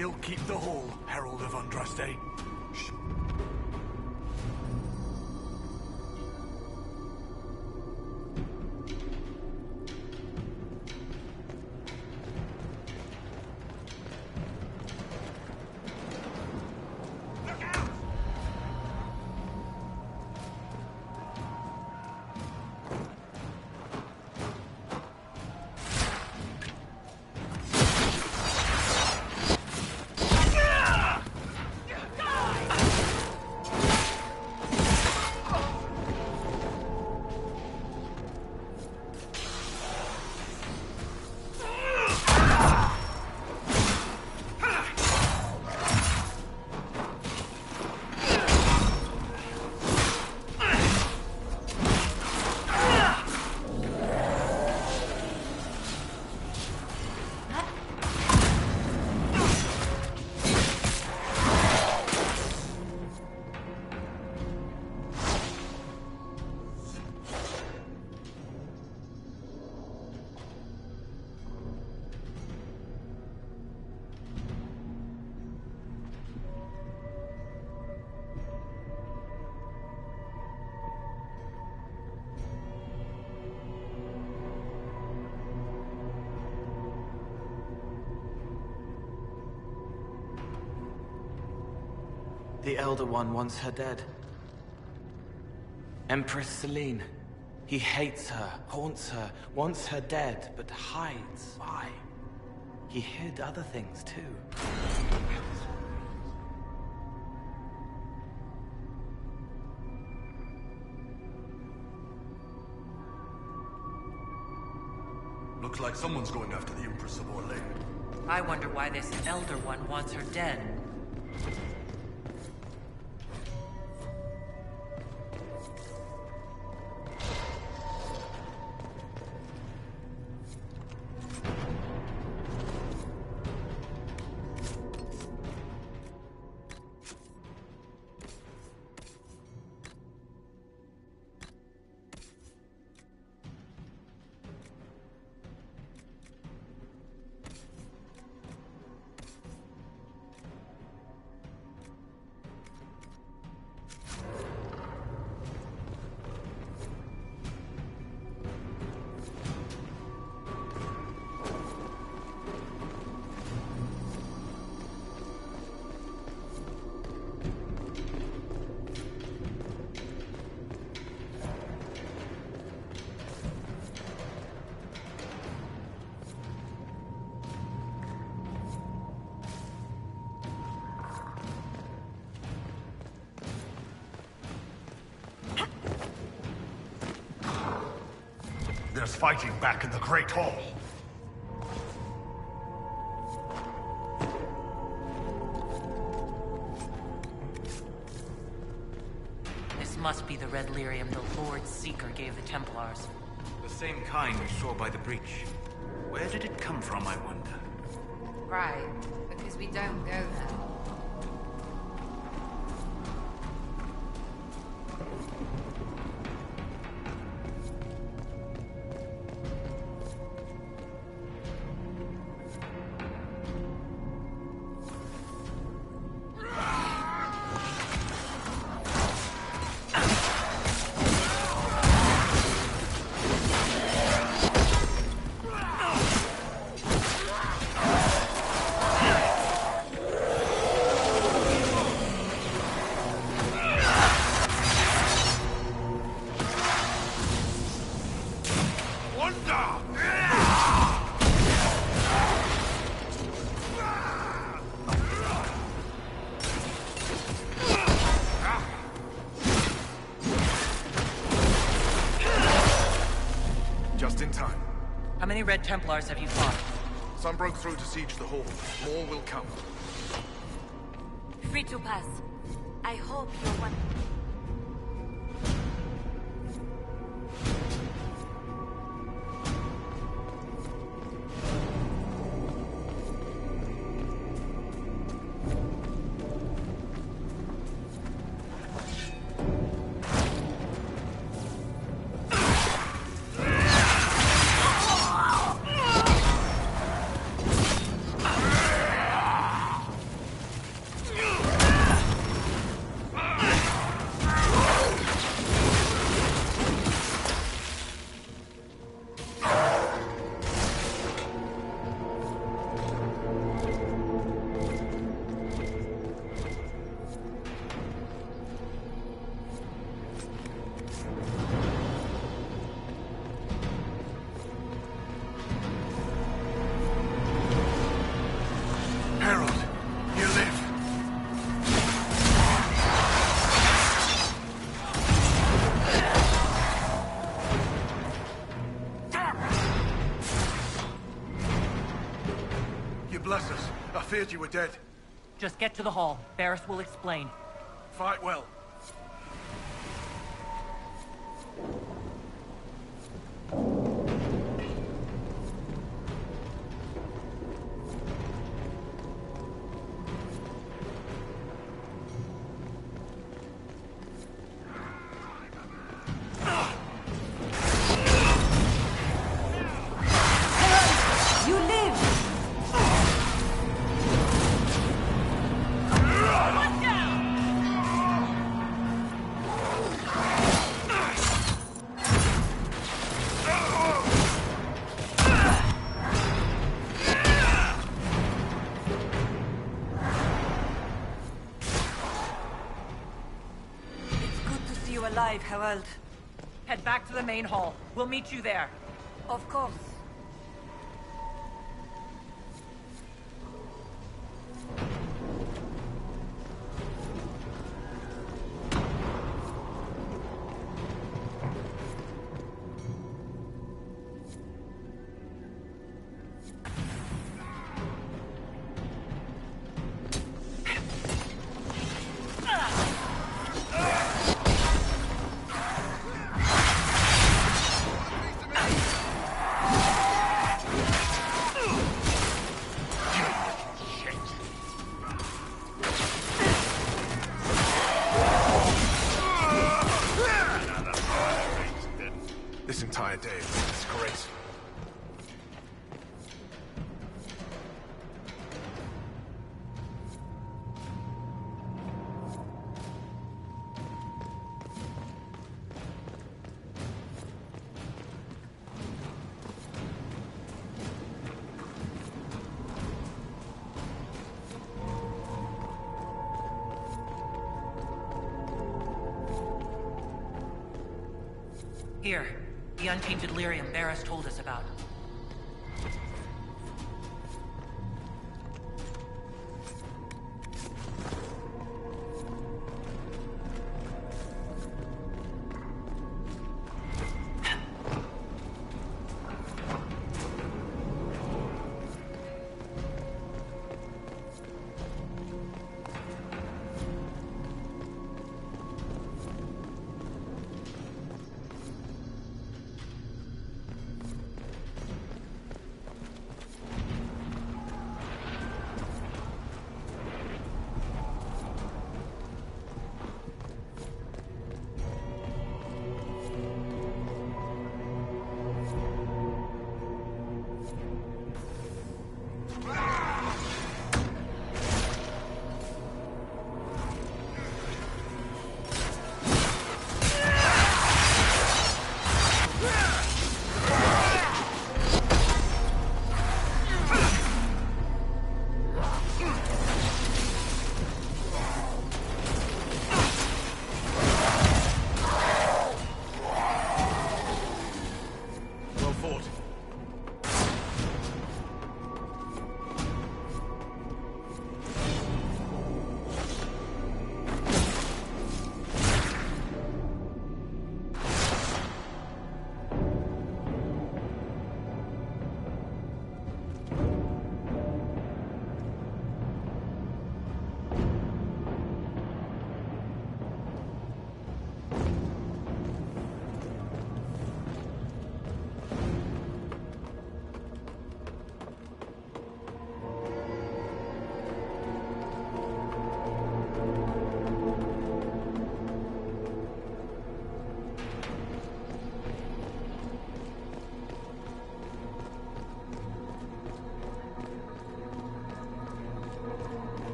We'll keep the hall, Herald of Andraste. The Elder One wants her dead. Empress Selene. He hates her, haunts her, wants her dead, but hides. Why? He hid other things too. Looks like someone's going after the Empress of Orlais. I wonder why this Elder One wants her dead. There's fighting back in the Great Hall. This must be the red lyrium the Lord Seeker gave the Templars. The same kind we saw by the breach. Where did it come from, I wonder? Right, because we don't go there. Just in time. How many Red Templars have you fought? Some broke through to siege the hall. More will come. Free to pass. I hope you're one. feared you were dead. Just get to the hall. Barris will explain. Fight well. Alive, Harold. Head back to the main hall. We'll meet you there. Of course. This entire day is a disgrace. Here, the untainted lyrium Barris told us about.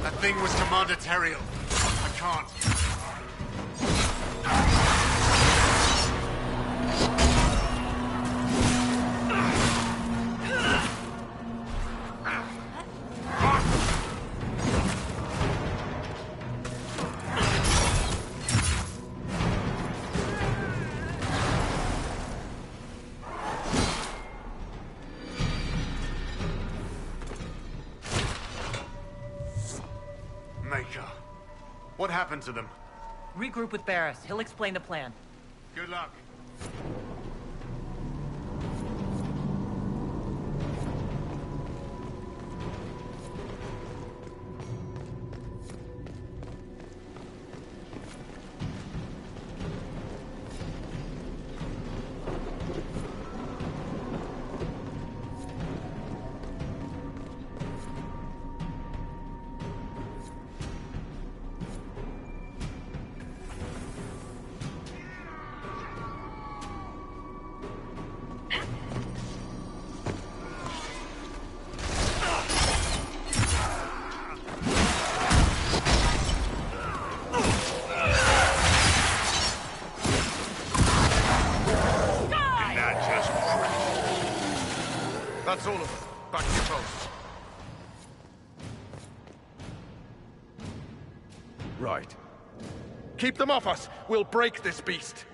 That thing was Commander Teriel. I can't. What happened to them? Regroup with Barris. He'll explain the plan. Good luck. That's all of them. Back to your posts. Right. Keep them off us! We'll break this beast!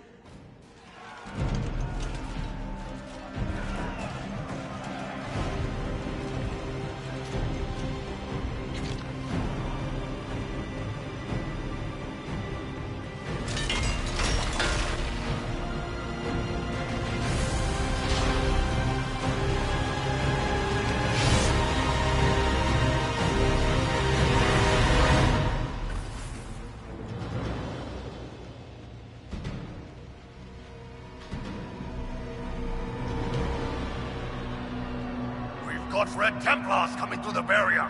Got Red Templars coming through the barrier!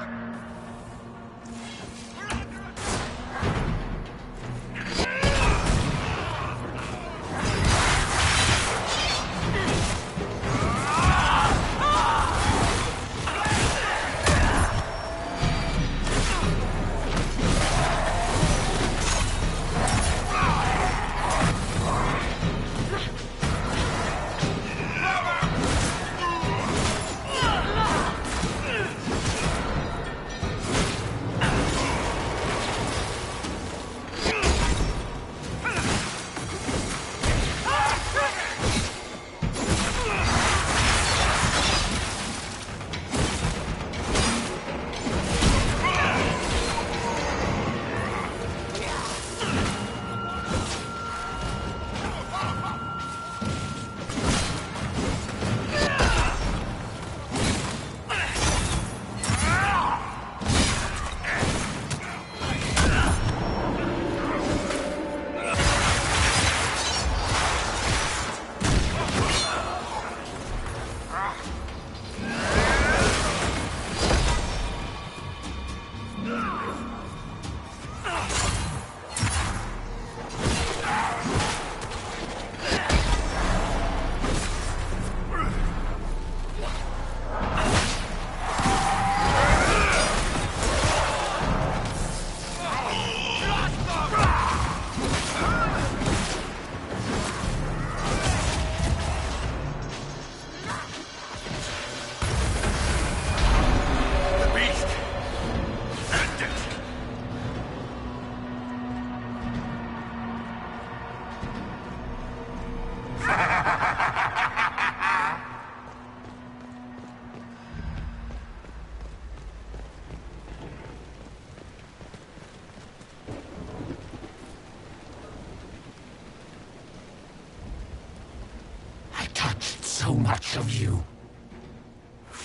So much of you.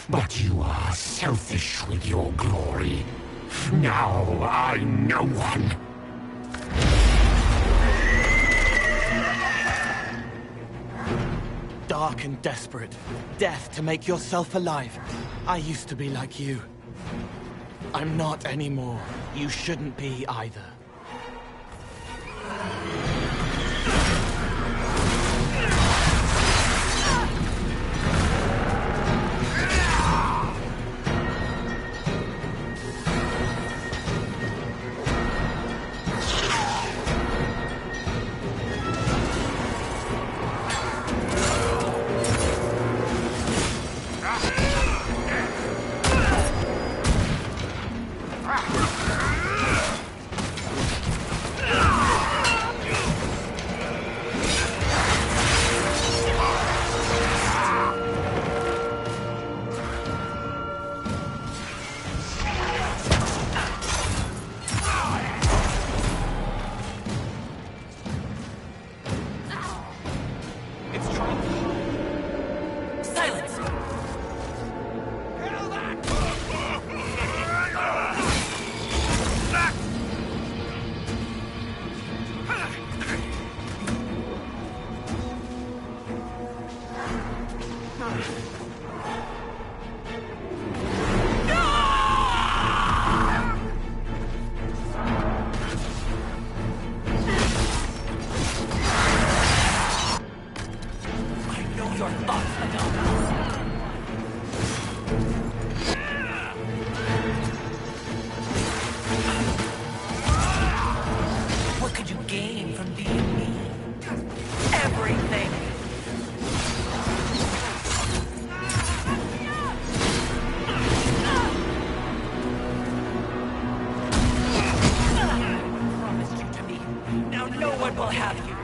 But you are selfish with your glory. Now I'm no one. Dark and desperate. Death to make yourself alive. I used to be like you. I'm not anymore. You shouldn't be either. What could you gain from being me? Everything! Promised you to me. Now no one will have you.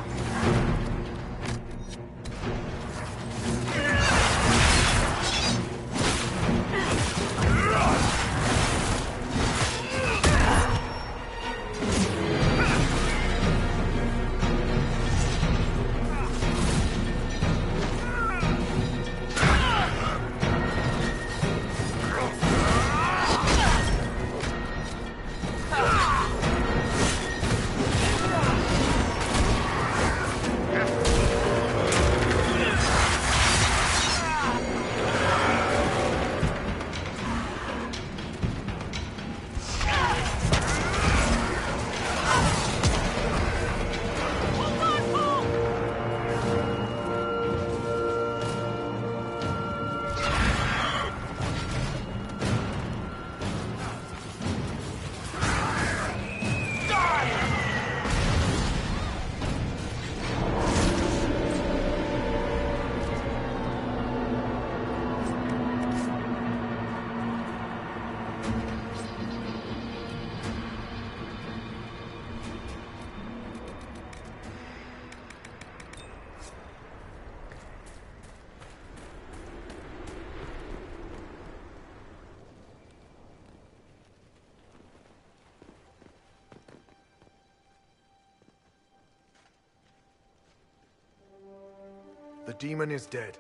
The demon is dead.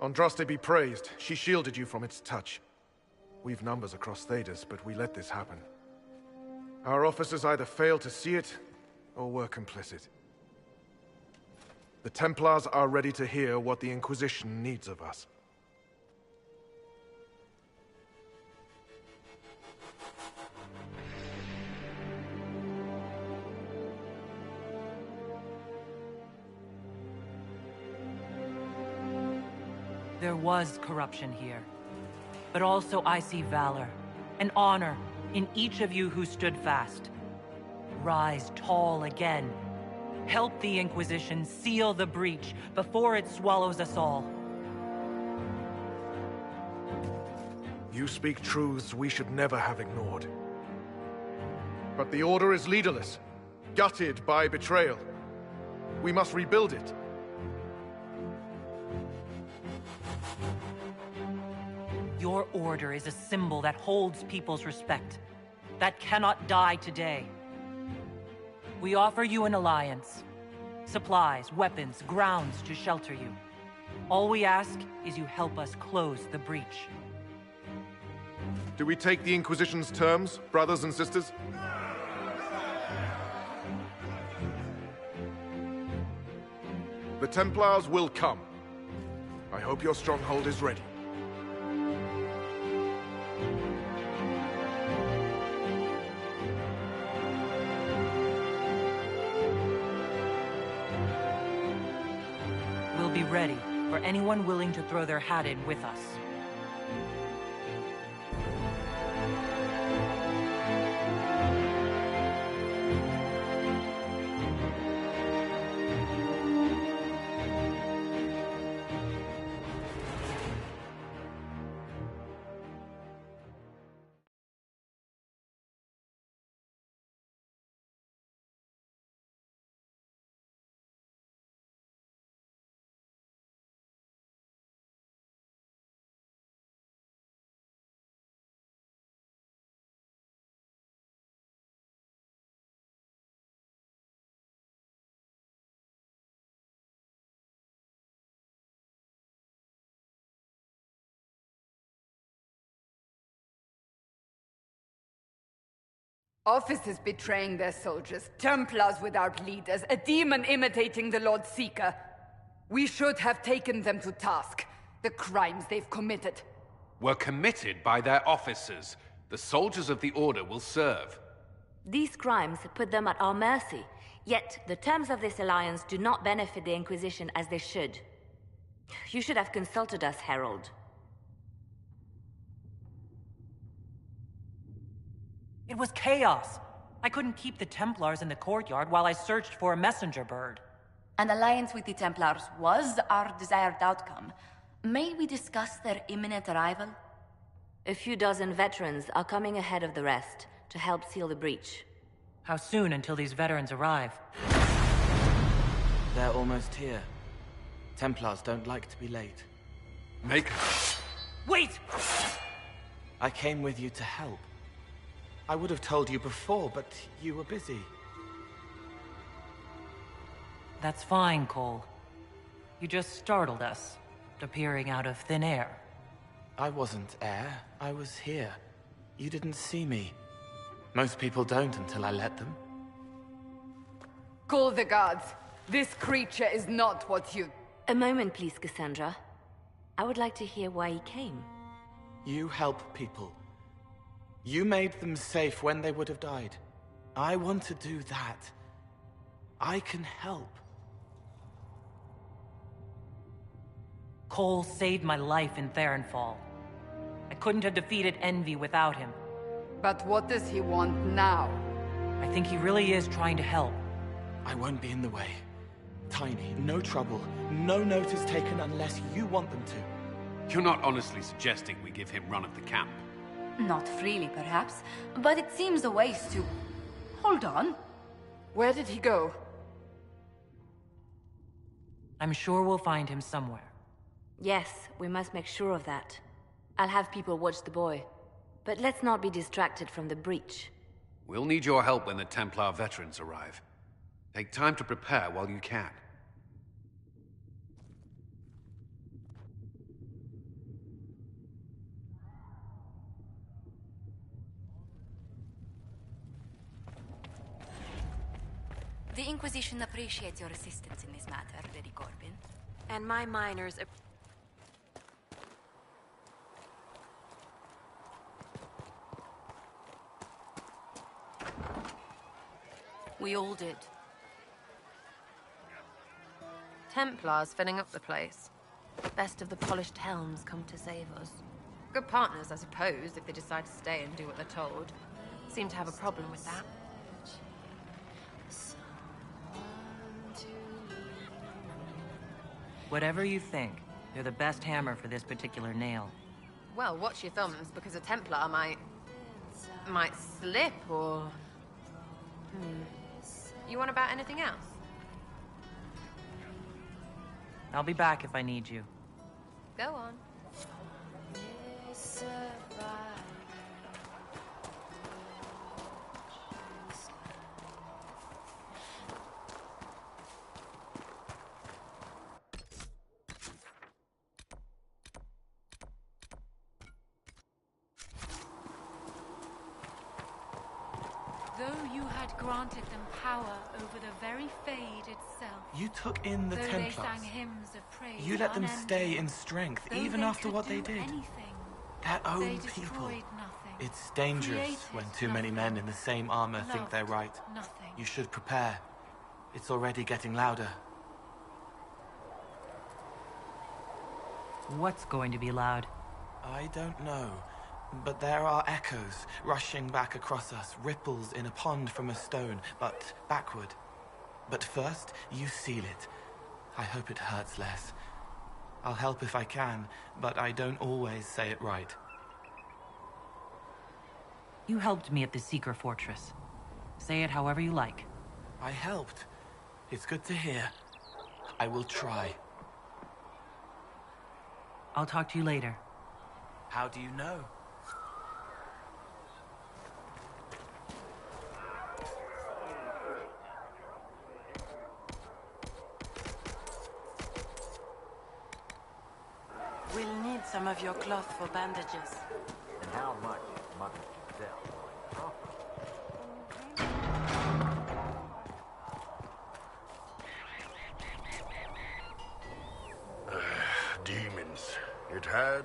Andraste be praised. She shielded you from its touch. We've numbers across Thedas, but we let this happen. Our officers either failed to see it, or were complicit. The Templars are ready to hear what the Inquisition needs of us. There was corruption here. But also I see valor and honor in each of you who stood fast. Rise tall again. Help the Inquisition seal the breach before it swallows us all. You speak truths we should never have ignored. But the Order is leaderless, gutted by betrayal. We must rebuild it. Your order is a symbol that holds people's respect. That cannot die today. We offer you an alliance. Supplies, weapons, grounds to shelter you. All we ask is you help us close the breach. Do we take the Inquisition's terms, brothers and sisters? The Templars will come. I hope your stronghold is ready. We'll be ready for anyone willing to throw their hat in with us. Officers betraying their soldiers, Templars without leaders, a demon imitating the Lord Seeker. We should have taken them to task. The crimes they've committed. Were committed by their officers. The soldiers of the Order will serve. These crimes put them at our mercy, yet the terms of this alliance do not benefit the Inquisition as they should. You should have consulted us, Herald. It was chaos. I couldn't keep the Templars in the courtyard while I searched for a messenger bird. An alliance with the Templars was our desired outcome. May we discuss their imminent arrival? A few dozen veterans are coming ahead of the rest to help seal the breach. How soon until these veterans arrive? They're almost here. Templars don't like to be late. Make... Wait! I came with you to help. I would have told you before, but you were busy. That's fine, Cole. You just startled us, appearing out of thin air. I wasn't air. I was here. You didn't see me. Most people don't until I let them. Call the guards. This creature is not what you... A moment, please, Cassandra. I would like to hear why he came. You help people. You made them safe when they would have died. I want to do that. I can help. Cole saved my life in Theronfall. I couldn't have defeated Envy without him. But what does he want now? I think he really is trying to help. I won't be in the way. Tiny, no trouble. No notice taken unless you want them to. You're not honestly suggesting we give him run of the camp? Not freely, perhaps, but it seems a waste to... Hold on. Where did he go? I'm sure we'll find him somewhere. Yes, we must make sure of that. I'll have people watch the boy. But let's not be distracted from the breach. We'll need your help when the Templar veterans arrive. Take time to prepare while you can. The Inquisition appreciates your assistance in this matter, Lady Corbin. And my miners... We all did. Templars filling up the place. Best of the polished helms come to save us. Good partners, I suppose, if they decide to stay and do what they're told. Seem to have a problem with that. Whatever you think, you're the best hammer for this particular nail. Well, watch your thumbs, because a Templar might slip, or... You want about anything else? I'll be back if I need you. Go on. Though you had granted them power over the very Fade itself. You took in the Though Templars. They sang hymns of praise You let them unending. stay in strength, Though even they after could what they do did. Anything, Their they own destroyed people. nothing. It's dangerous Created when too many men in the same armor think they're right. Nothing. You should prepare. It's already getting louder. What's going to be loud? I don't know. But there are echoes rushing back across us, ripples in a pond from a stone, but backward. But first, you seal it. I hope it hurts less. I'll help if I can, but I don't always say it right. You helped me at the Seeker Fortress. Say it however you like. I helped. It's good to hear. I will try. I'll talk to you later. How do you know? We'll need some of your cloth for bandages. And how much must we sell? It had...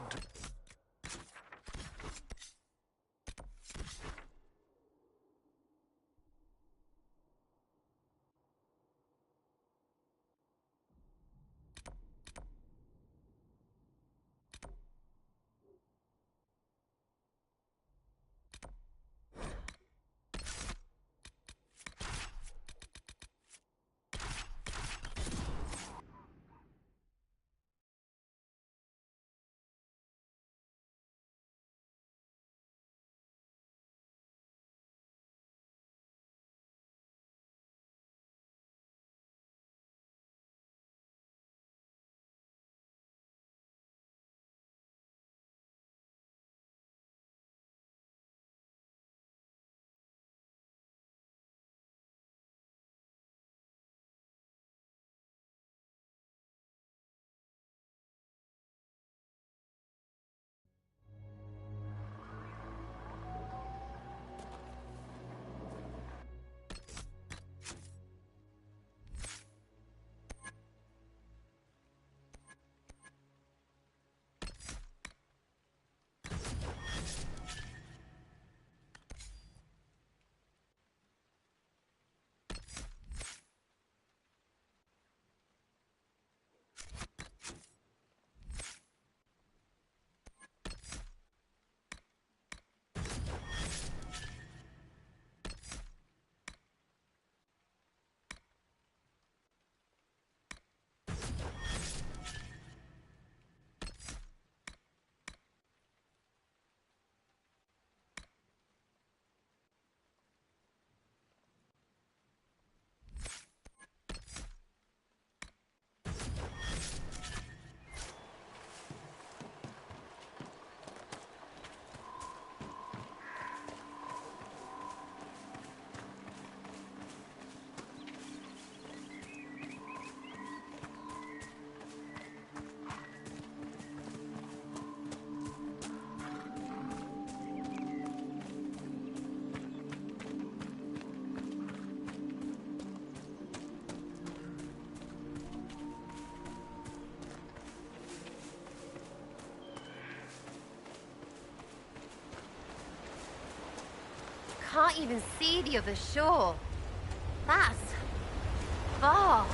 Can't even see the other shore. That's far.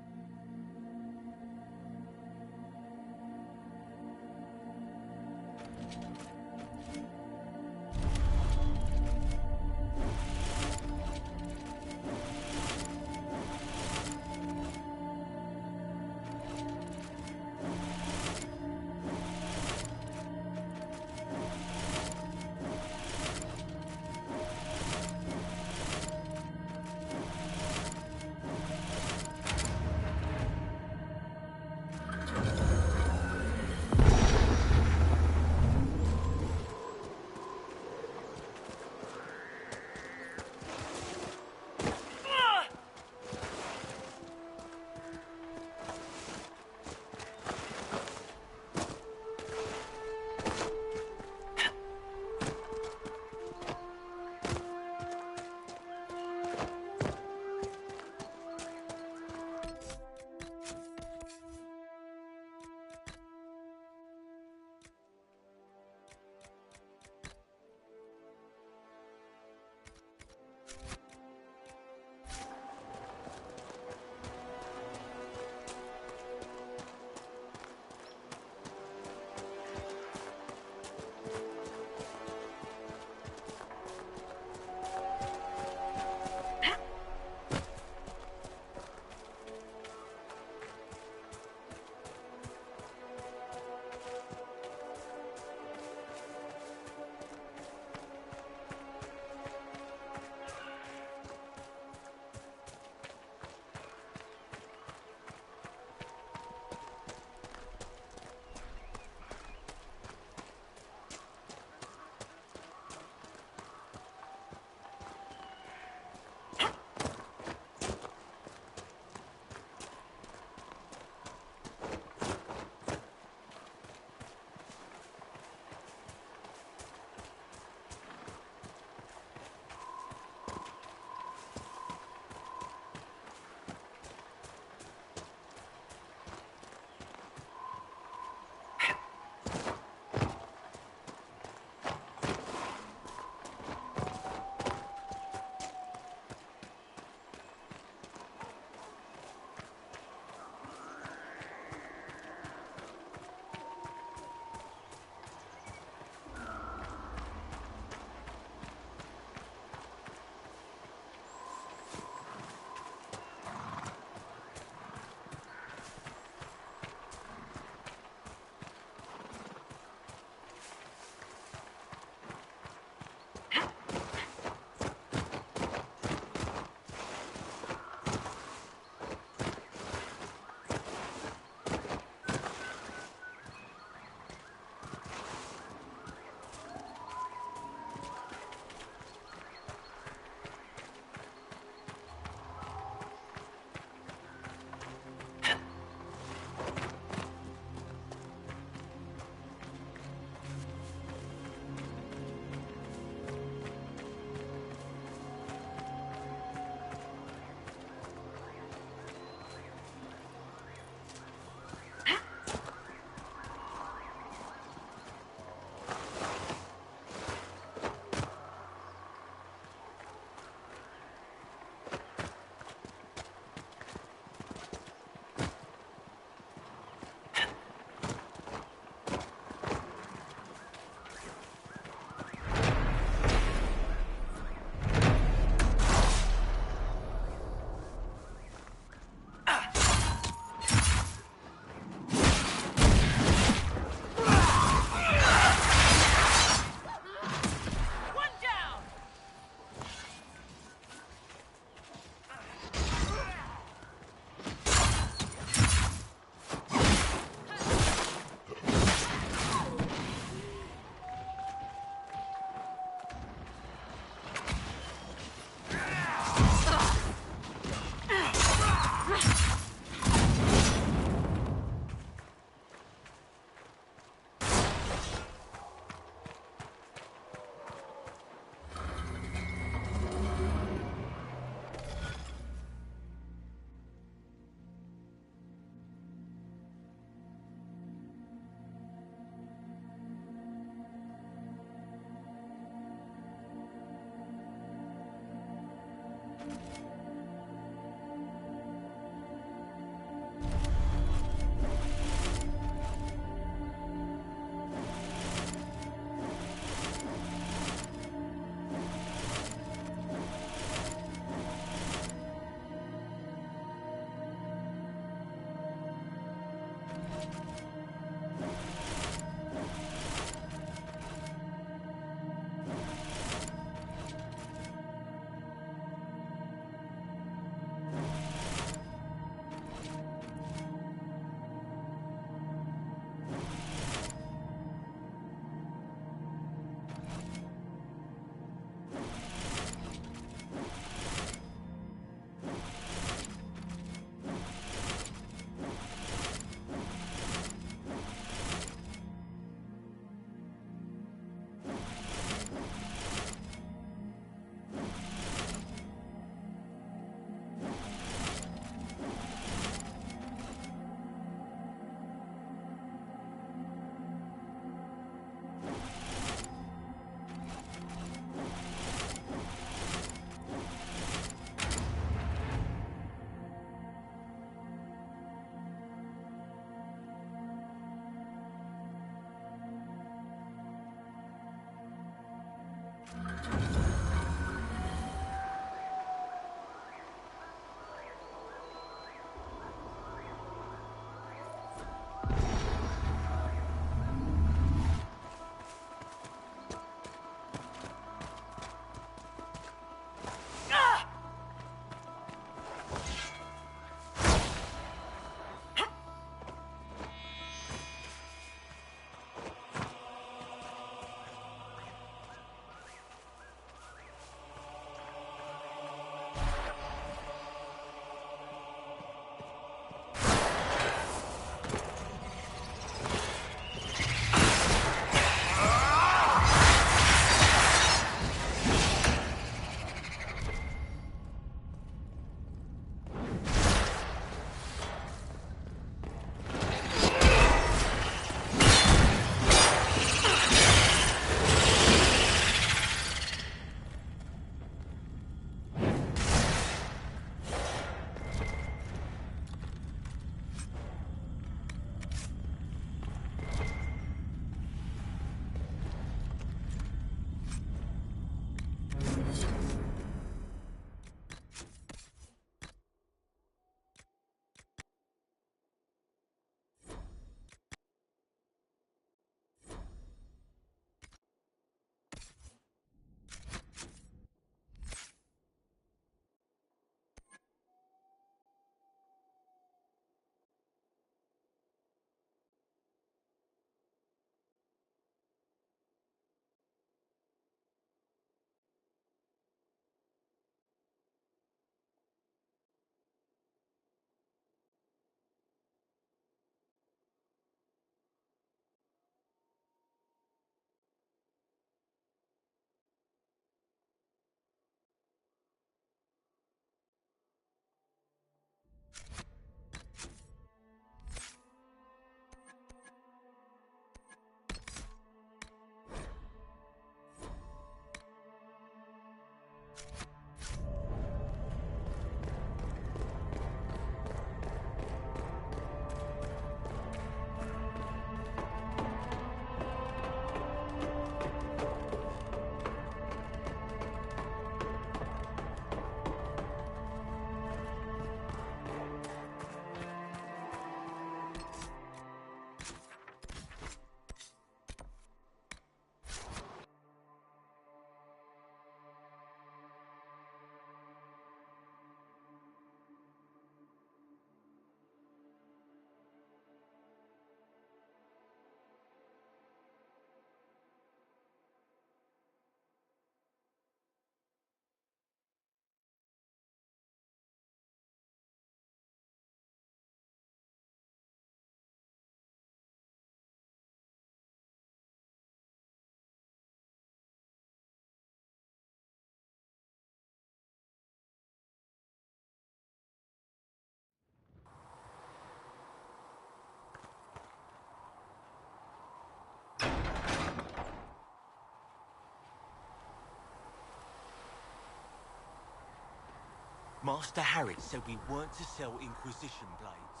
Master Harrod said we weren't to sell Inquisition blades.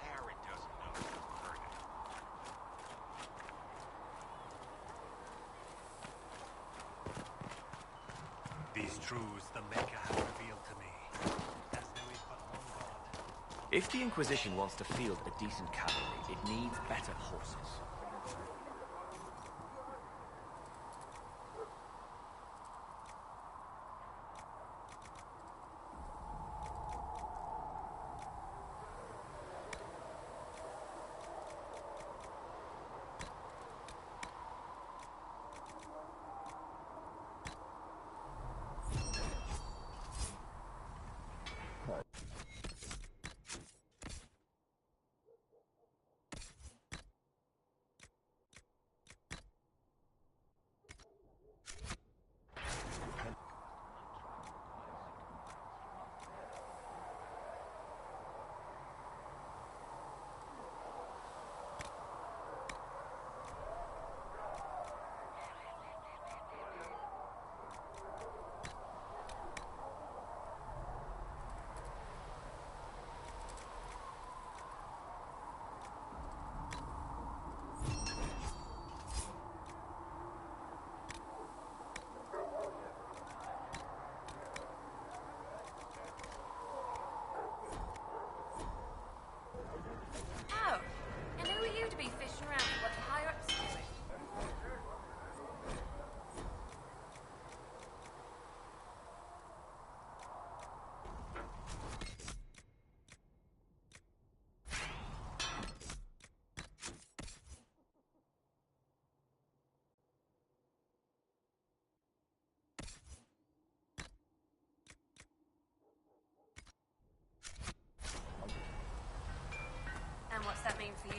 Harrod doesn't know who heard it. These truths the Maker has revealed to me. As there is but one God. If the Inquisition wants to field a decent cavalry, it needs better horses.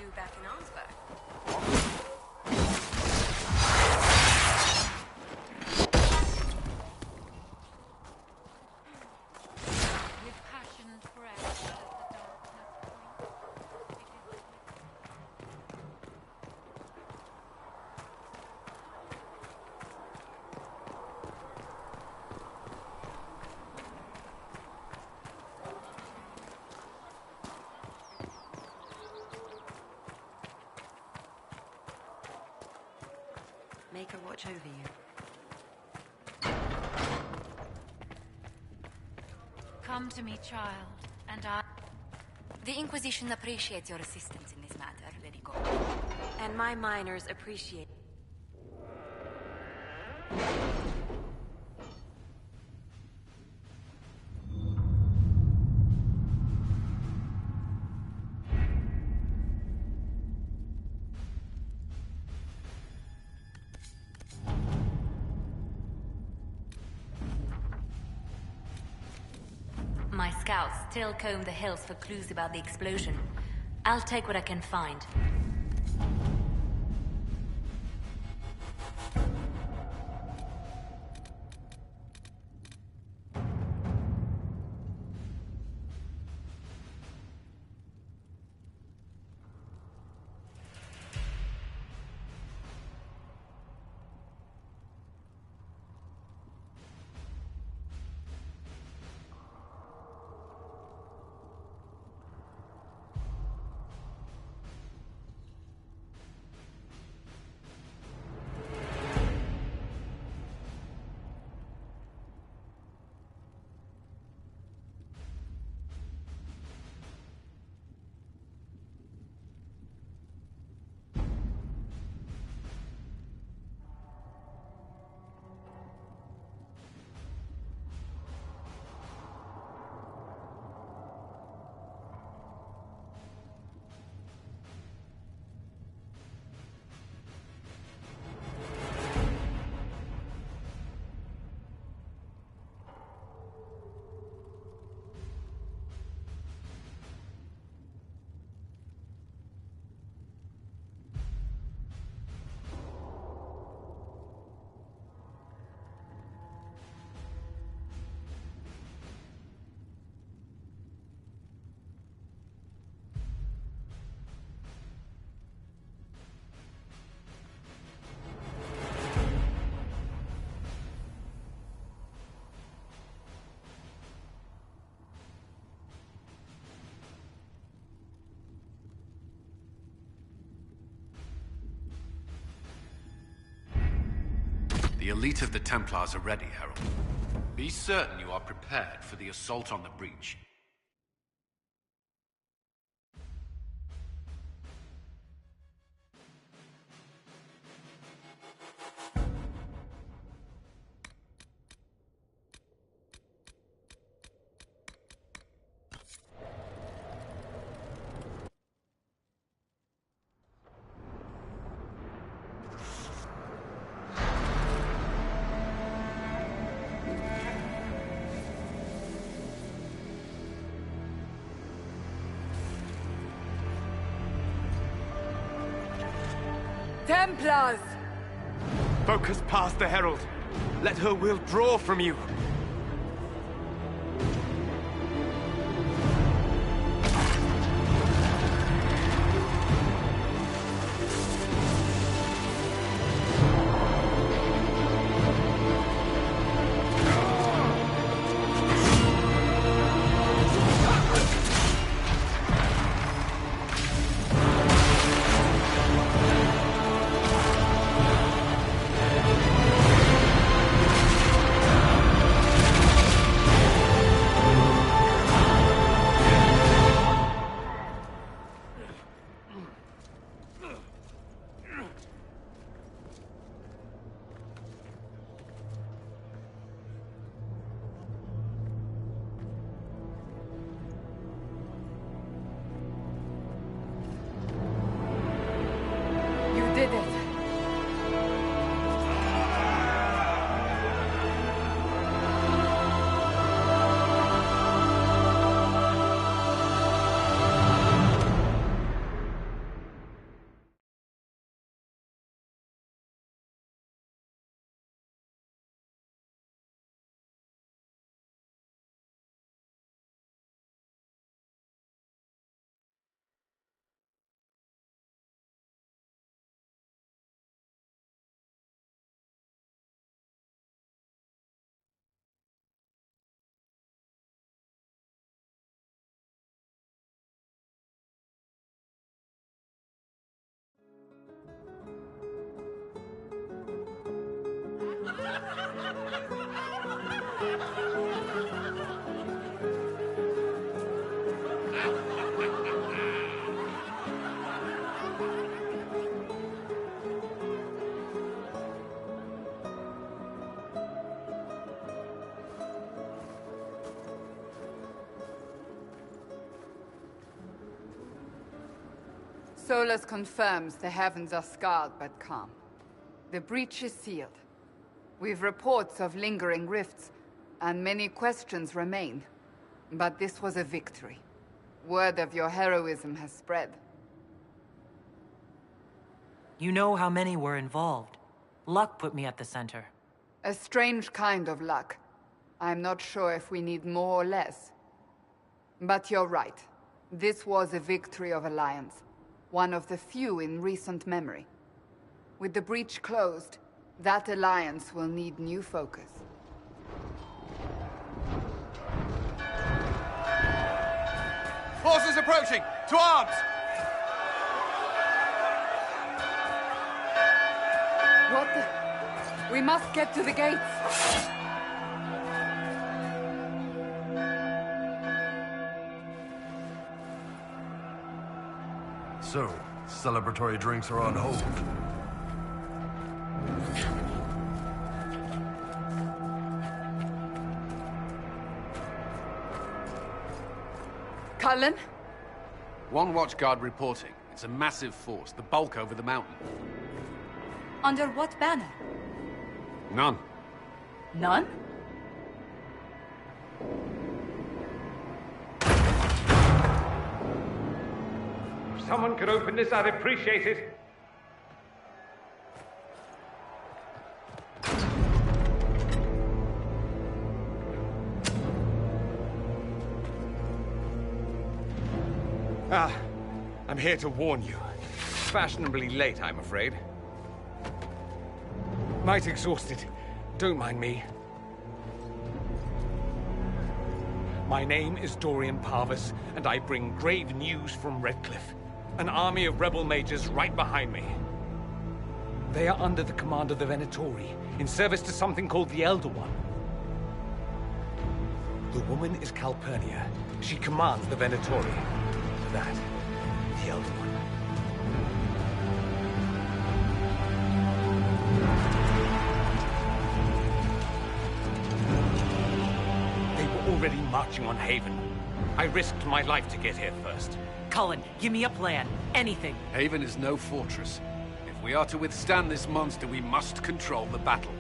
you back in Arnsberg. With passion fresh as the darkness points, Make her watch over you. come to me, child, and I... The Inquisition appreciates your assistance in this matter, Lady Gold. And my miners appreciate. My scouts still comb the hills for clues about the explosion. I'll take what I can find. The elite of the Templars are ready, Herald. Be certain you are prepared for the assault on the breach. Templars! Focus past the Herald. Let her will draw from you. Solus confirms the heavens are scarred but calm. The breach is sealed. We've reports of lingering rifts, and many questions remain. But this was a victory. Word of your heroism has spread. You know how many were involved. Luck put me at the center. A strange kind of luck. I'm not sure if we need more or less. But you're right. This was a victory of Alliance. One of the few in recent memory. With the breach closed, that alliance will need new focus. Forces approaching! To arms! What the... We must get to the gates! So, celebratory drinks are on hold. Cullen? One watchguard reporting. It's a massive force, the bulk over the mountain. Under what banner? None. None? If someone could open this, I'd appreciate it. I'm here to warn you. Fashionably late, I'm afraid. Might exhausted. Don't mind me. My name is Dorian Parvis, and I bring grave news from Redcliffe. An army of rebel mages right behind me. They are under the command of the Venatori, in service to something called the Elder One. The woman is Calpurnia. She commands the Venatori. That, the Elder One. They were already marching on Haven. I risked my life to get here first. Cullen, give me a plan. Anything. Haven is no fortress. If we are to withstand this monster, we must control the battle.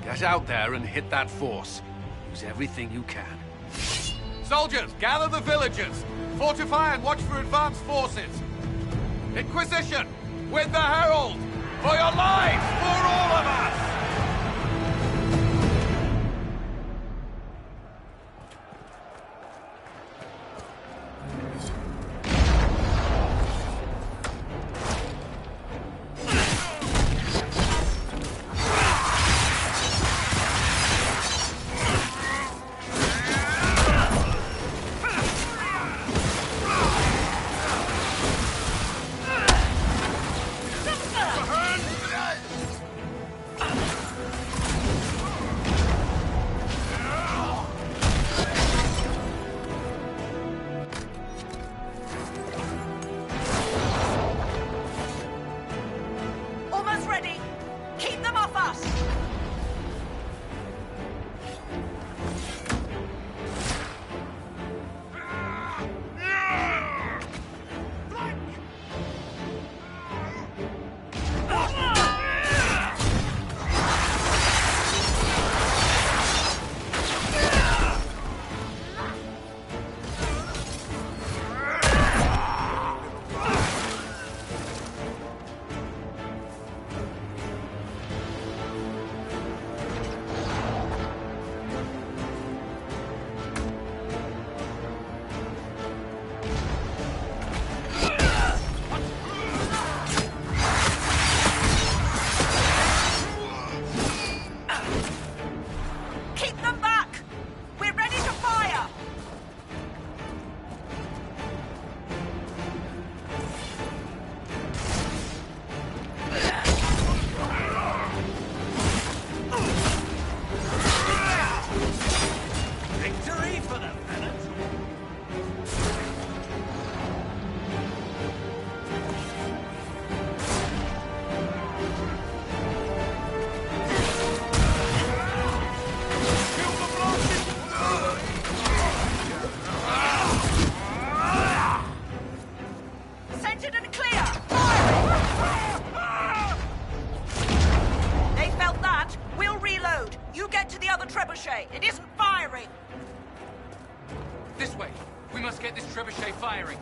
Get out there and hit that force. Use everything you can. Soldiers, gather the villagers! Fortify and watch for advanced forces! Inquisition! With the Herald! For your lives! For all of us! trebuchet! It isn't firing! This way. We must get this trebuchet firing.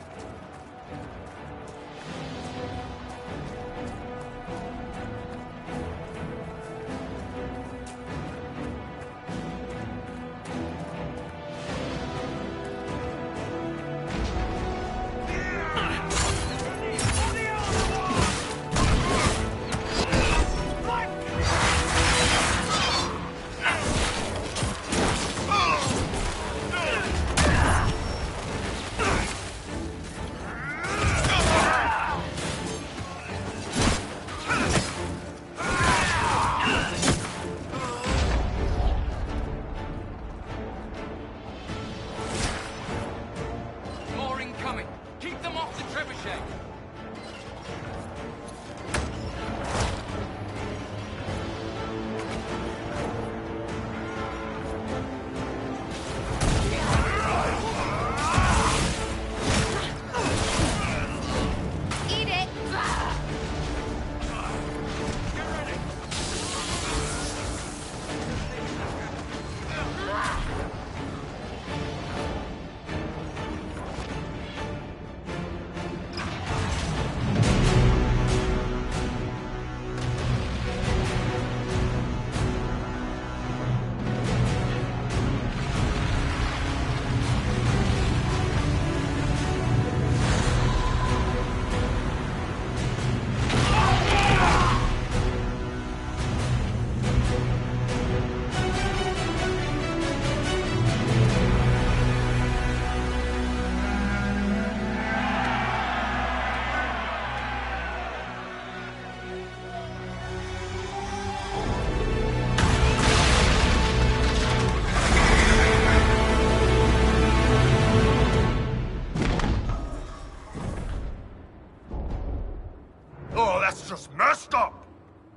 Oh, that's just messed up!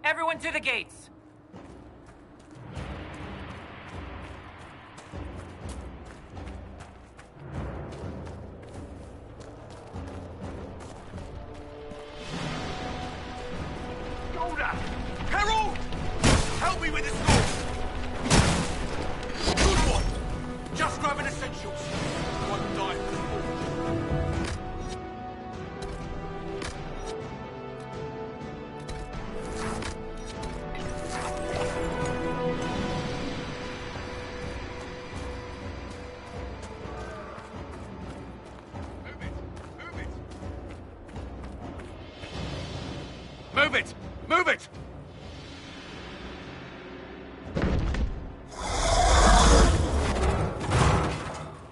Everyone to the gates! Yoda! Herald! Help me with this door! Good one! Just grabbing essentials. One die for the forge. Move it! Move it!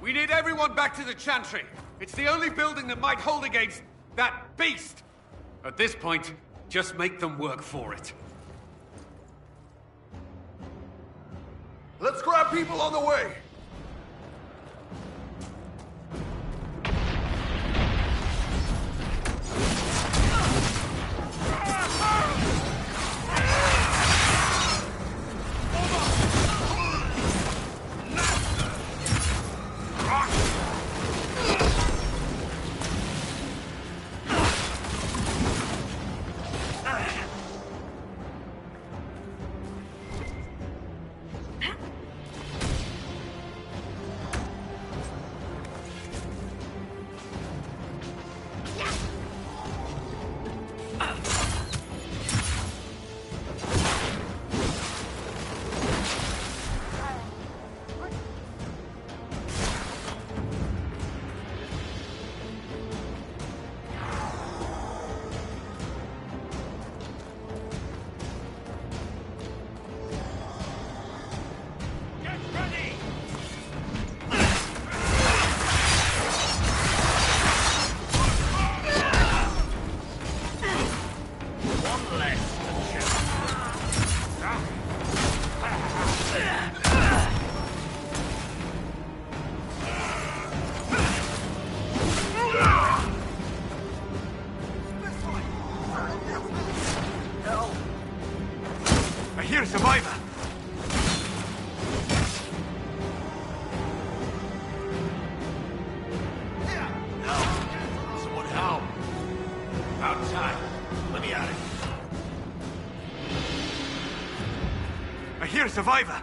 We need everyone back to the Chantry. It's the only building that might hold against that beast. At this point, just make them work for it. Let's grab people on the way! I hear a survivor! Someone help! About time. Let me out of here. I hear a survivor!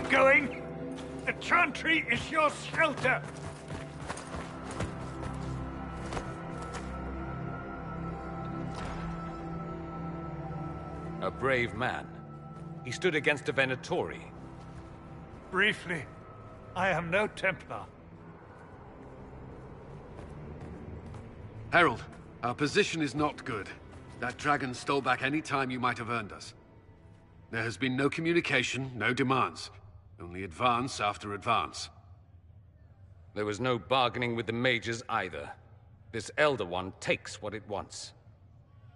keep going. The chantry is your shelter. A brave man. He stood against a Venatori. Briefly, I am no Templar. Herald, our position is not good. That dragon stole back any time you might have earned us. There has been no communication, no demands. Only advance after advance. There was no bargaining with the mages either. This Elder One takes what it wants.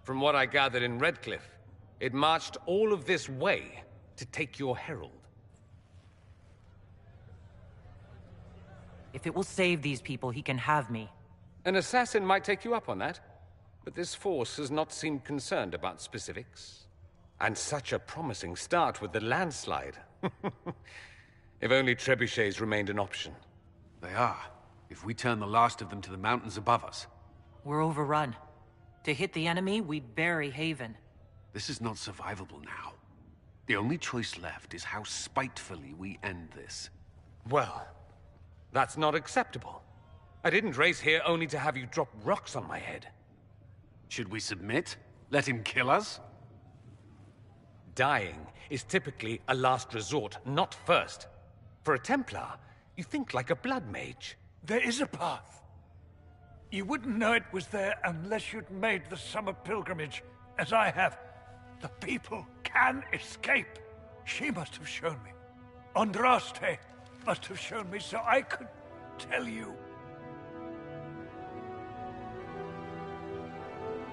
From what I gathered in Redcliffe, it marched all of this way to take your herald. If it will save these people, he can have me. An assassin might take you up on that, but this force has not seemed concerned about specifics. And such a promising start with the landslide. If only trebuchets remained an option. They are, if we turn the last of them to the mountains above us. We're overrun. To hit the enemy, we bury Haven. This is not survivable now. The only choice left is how spitefully we end this. Well, that's not acceptable. I didn't race here only to have you drop rocks on my head. Should we submit? Let him kill us? Dying is typically a last resort, not first. For a Templar, you think like a blood mage. There is a path. You wouldn't know it was there unless you'd made the summer pilgrimage, as I have. The people can escape. She must have shown me. Andraste must have shown me so I could tell you.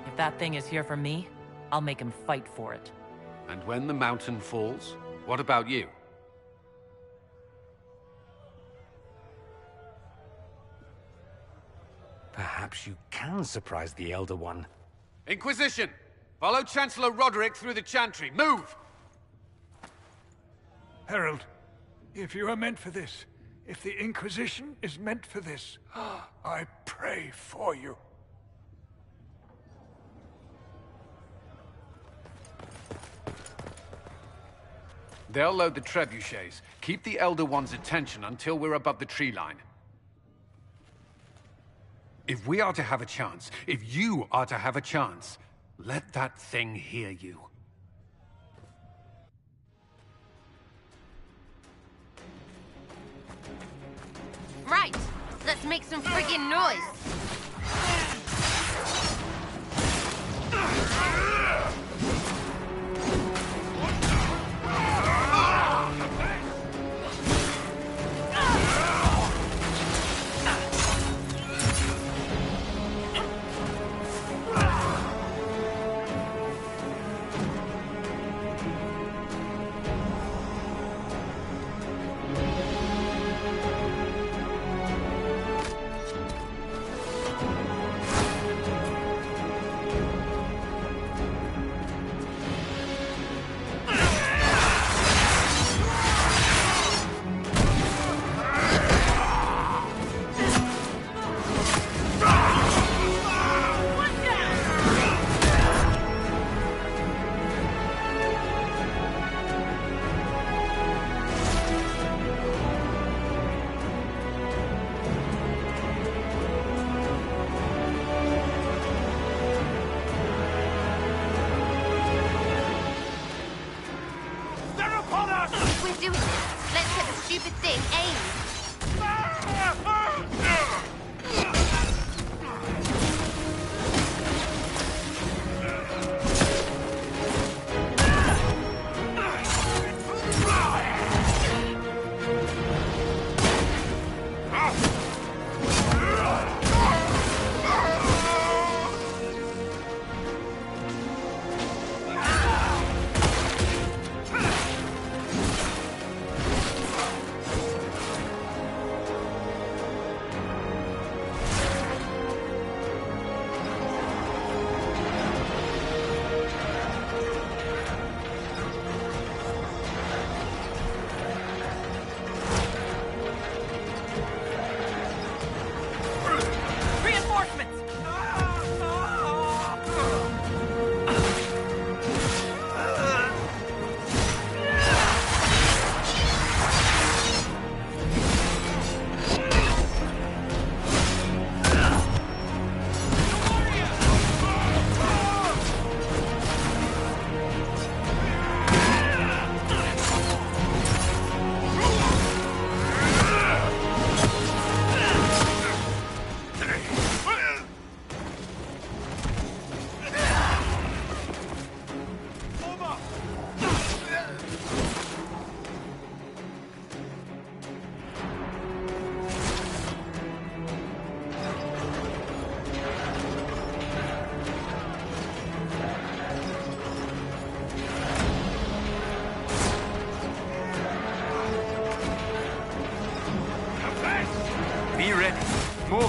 If that thing is here for me, I'll make him fight for it. And when the mountain falls, what about you? Perhaps you can surprise the Elder One. Inquisition! Follow Chancellor Roderick through the Chantry. Move! Herald, if you are meant for this, if the Inquisition is meant for this, I pray for you. They'll load the trebuchets. Keep the Elder One's attention until we're above the tree line. If we are to have a chance, if you are to have a chance, let that thing hear you. Right, let's make some friggin' noise.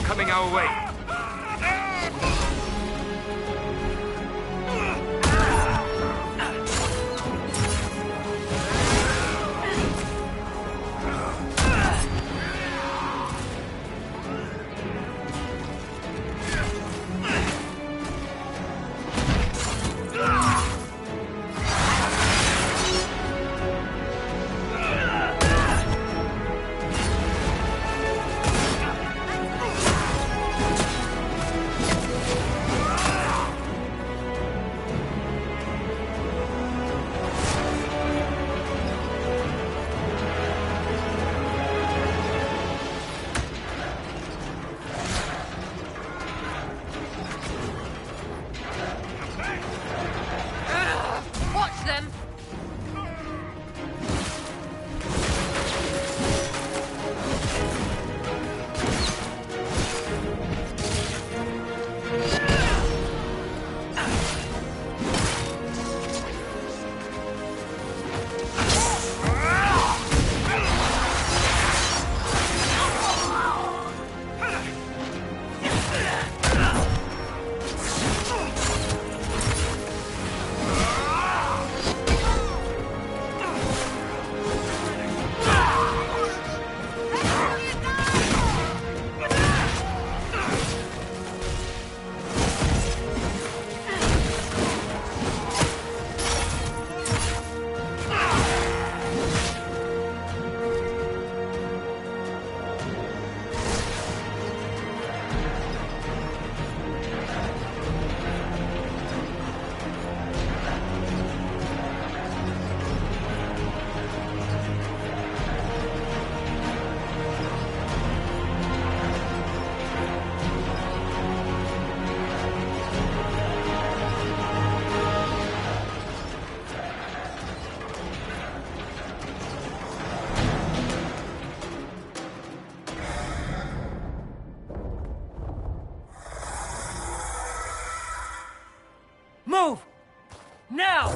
coming our way. Watch them! Move! Now!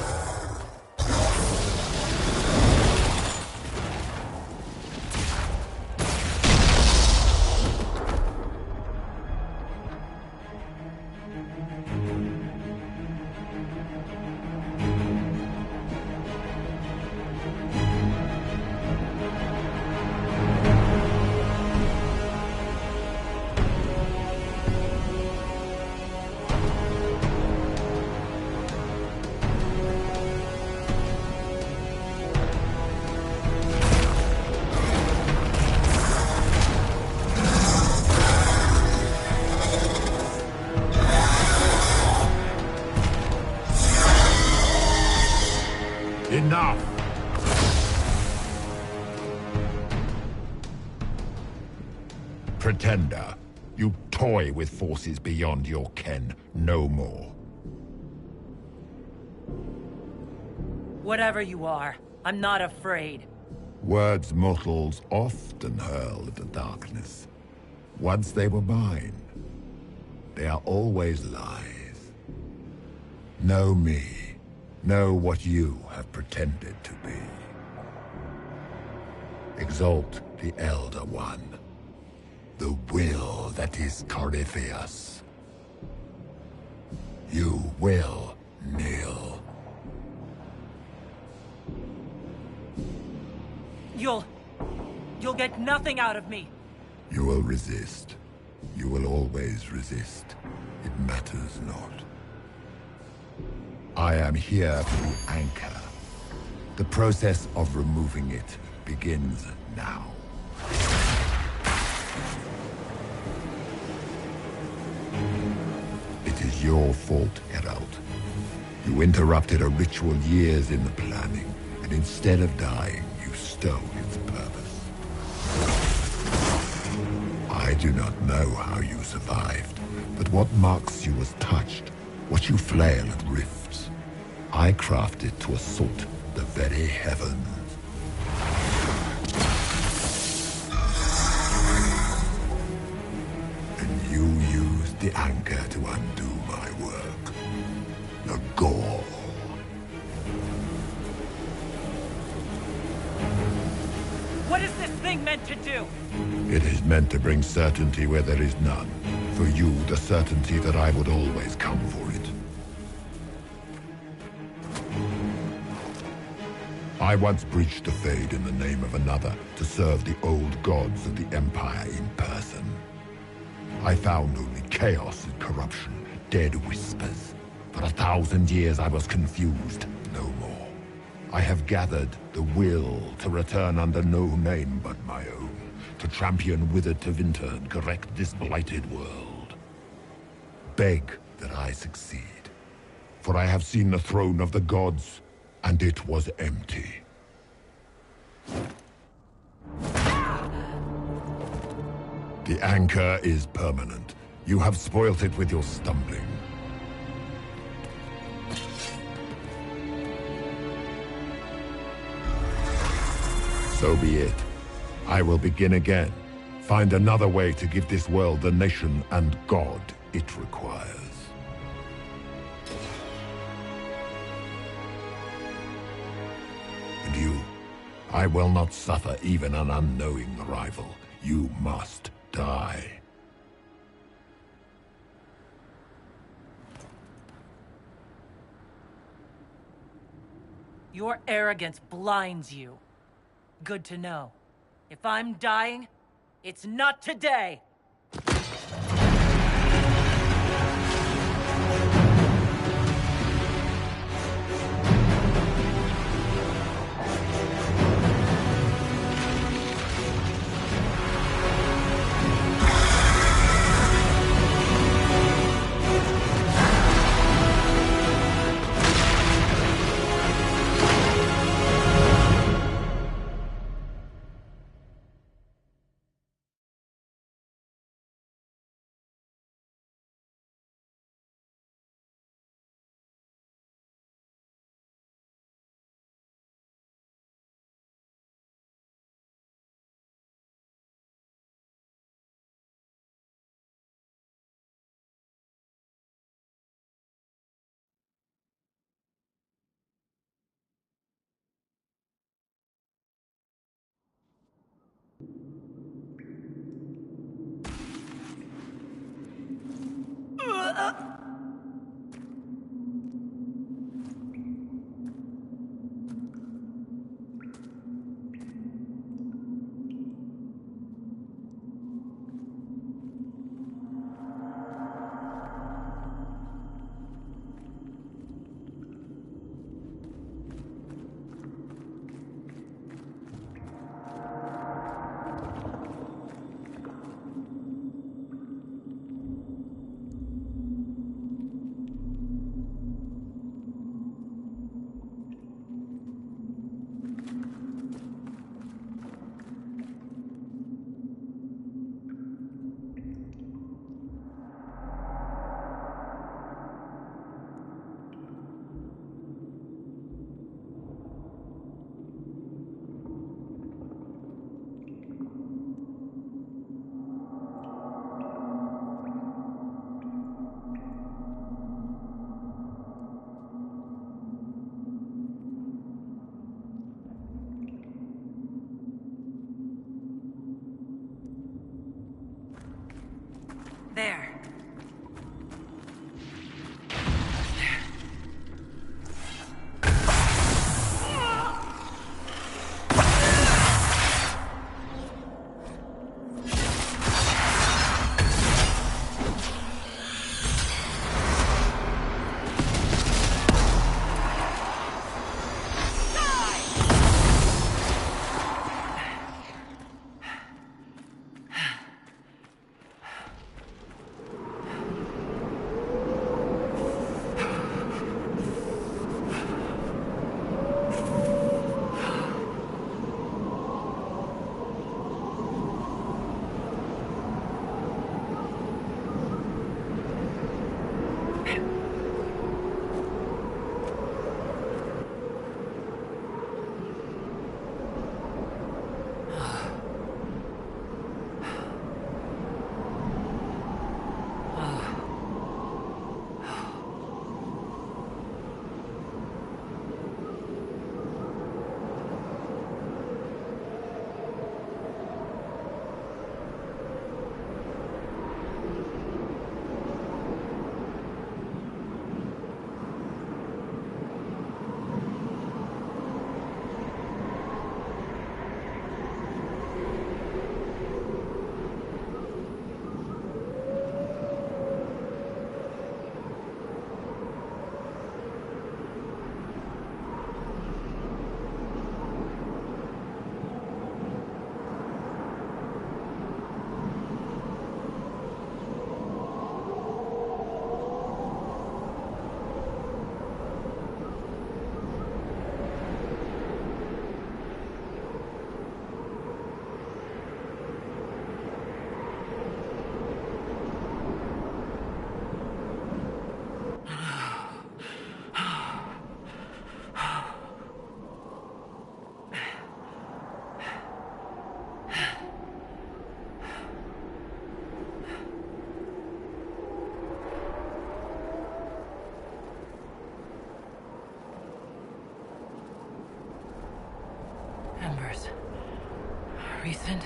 Enough! Pretender, you toy with forces beyond your ken no more. Whatever you are, I'm not afraid. Words mortals often hurl at the darkness. Once they were mine, they are always lies. Know me. Know what you have pretended to be. Exalt the Elder One. The will that is Corypheus. You will kneel. You'll get nothing out of me. You will resist. You will always resist. It matters not. I am here for the anchor. The process of removing it begins now. It is your fault, Herald. You interrupted a ritual years in the planning, and instead of dying, you stole its purpose. I do not know how you survived, but what marks you as touched, what you flail at rifts, I crafted to assault the very heavens. And you used the anchor to undo my work. The gore. What is this thing? thing meant to do? It is meant to bring certainty where there is none. For you, the certainty that I would always come for it. I once breached the Fade in the name of another to serve the old gods of the Empire in person. I found only chaos and corruption, dead whispers. For 1,000 years I was confused, no more. I have gathered the will to return under no name but my own, to champion Withered to Winter and correct this blighted world. Beg that I succeed, for I have seen the throne of the gods, and it was empty. The anchor is permanent. You have spoilt it with your stumbling. So be it. I will begin again. Find another way to give this world the nation and God it requires. And you, I will not suffer even an unknowing rival. You must die. Your arrogance blinds you. Good to know. If I'm dying, it's not today! Embers. Recent.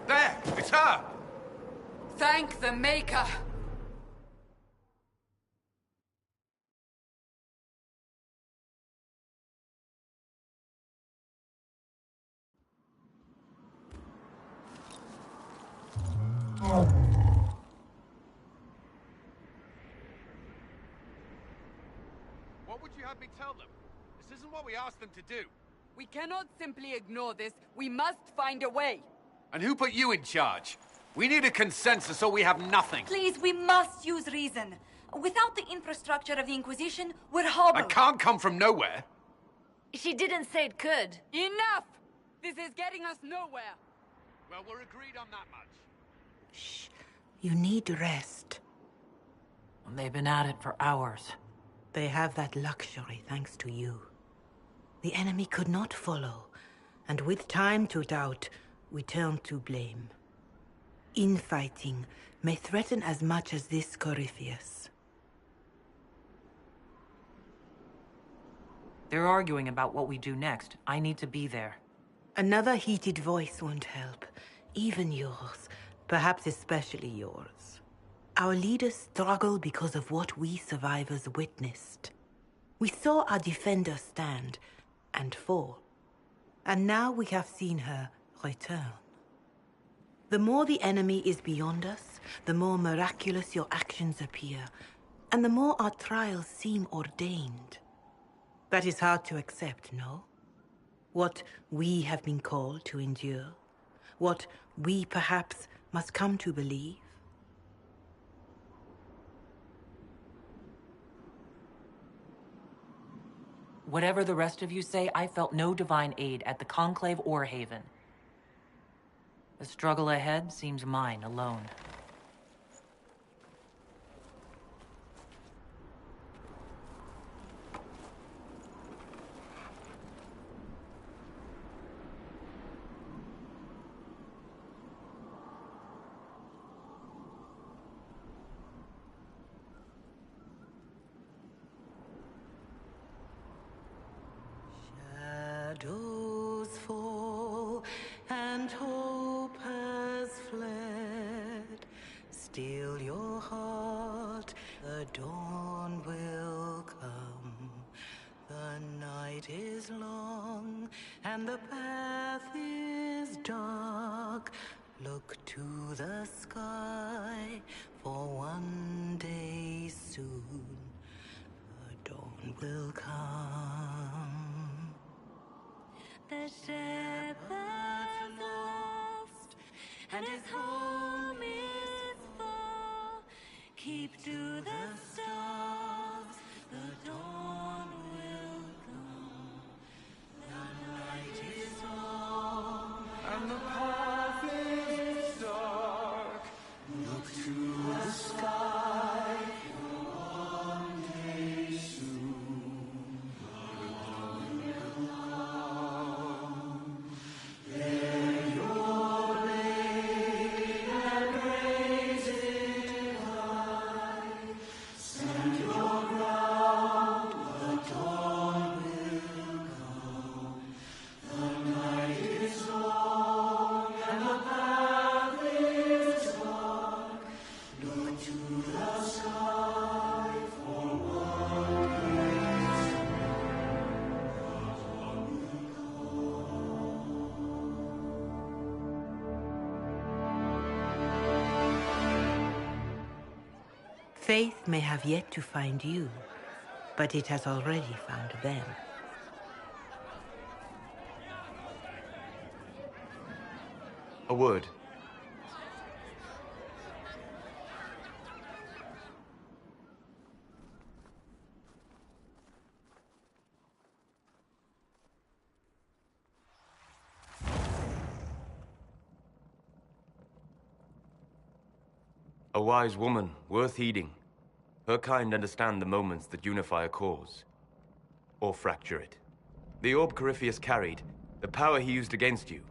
There! It's her! Thank the Maker! What would you have me tell them? This isn't what we asked them to do. We cannot simply ignore this. We must find a way. And who put you in charge? We need a consensus or we have nothing. Please, we must use reason. Without the infrastructure of the Inquisition, we're hobbled. I can't come from nowhere. She didn't say it could. Enough! This is getting us nowhere. Well, we're agreed on that much. Shh. You need rest. They've been at it for hours. They have that luxury thanks to you. The enemy could not follow, and with time to doubt, we turn to blame. Infighting may threaten as much as this Corypheus. They're arguing about what we do next. I need to be there. Another heated voice won't help. Even yours. Perhaps especially yours. Our leaders struggle because of what we survivors witnessed. We saw our defender stand and fall. And now we have seen her return. The more the enemy is beyond us, the more miraculous your actions appear, and the more our trials seem ordained. That is hard to accept, no? What we have been called to endure, what we perhaps must come to believe. Whatever the rest of you say, I felt no divine aid at the Conclave or Haven. The struggle ahead seems mine alone. Shadows fall and hope has fled. Still your heart, the dawn will come. The night is long and the path is dark. Look to the sky, for one day soon the dawn will come. The shepherd's lost, and his home is far. Keep to the stars, the dawn will come. The night is long, and the path is dark. Look to the sky, for one day soon the dawn will come. Bear your blade and raise it high. Stand your ground, the dawn will come. The night is long and the path is dark. Look to the sky, for one day Faith may have yet to find you, but it has already found them. A word. A wise woman, worth heeding. Her kind understand the moments that unify a cause. Or fracture it. The orb Corypheus carried, the power he used against you,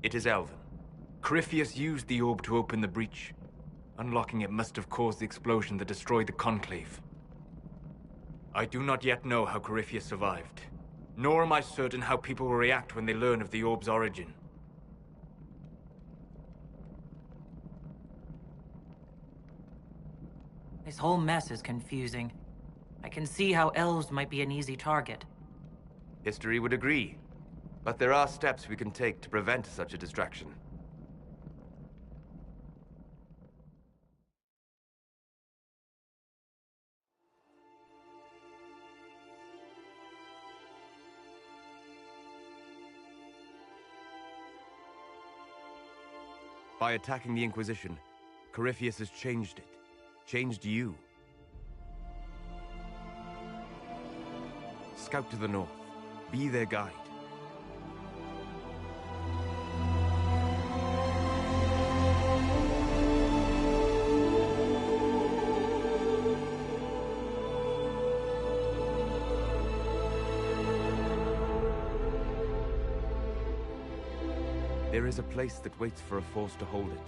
it is Elven. Corypheus used the orb to open the breach. Unlocking it must have caused the explosion that destroyed the Conclave. I do not yet know how Corypheus survived, nor am I certain how people will react when they learn of the orb's origin. This whole mess is confusing. I can see how elves might be an easy target. History would agree, but there are steps we can take to prevent such a distraction. By attacking the Inquisition, Corypheus has changed it. Changed you. Scout to the north. Be their guide. There is a place that waits for a force to hold it.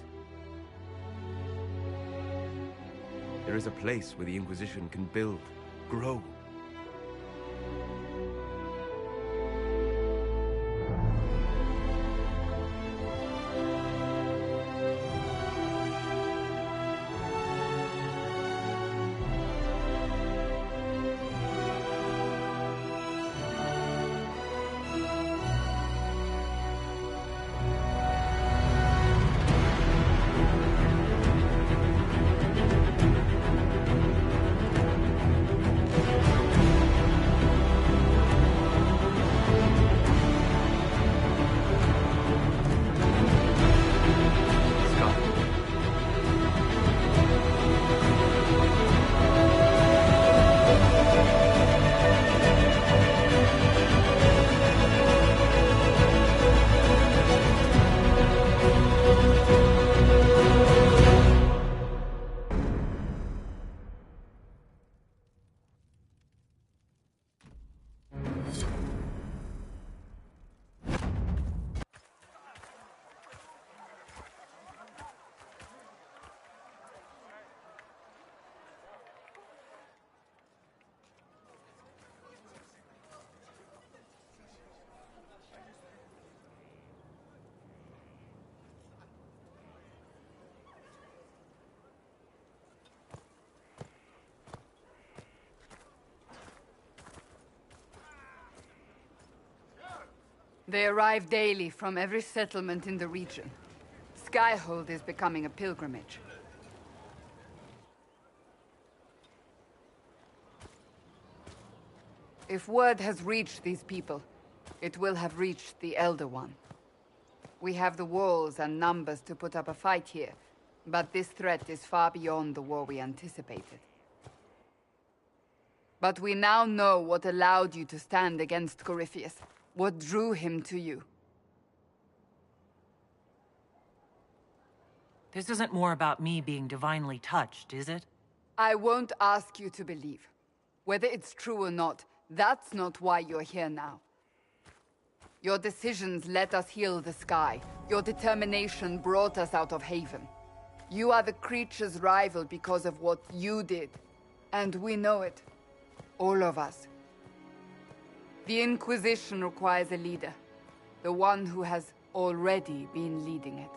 There is a place where the Inquisition can build, grow. They arrive daily from every settlement in the region. Skyhold is becoming a pilgrimage. If word has reached these people, it will have reached the Elder One. We have the walls and numbers to put up a fight here, but this threat is far beyond the war we anticipated. But we now know what allowed you to stand against Corypheus. What drew him to you? This isn't more about me being divinely touched, is it? I won't ask you to believe. Whether it's true or not, that's not why you're here now. Your decisions let us heal the sky. Your determination brought us out of Haven. You are the creature's rival because of what you did. And we know it. All of us. The Inquisition requires a leader. The one who has already been leading it.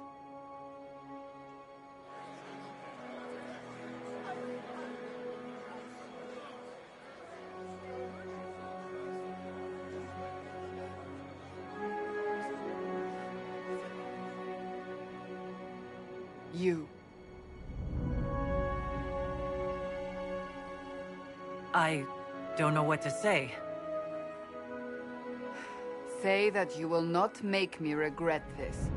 You. I don't know what to say. Say that you will not make me regret this.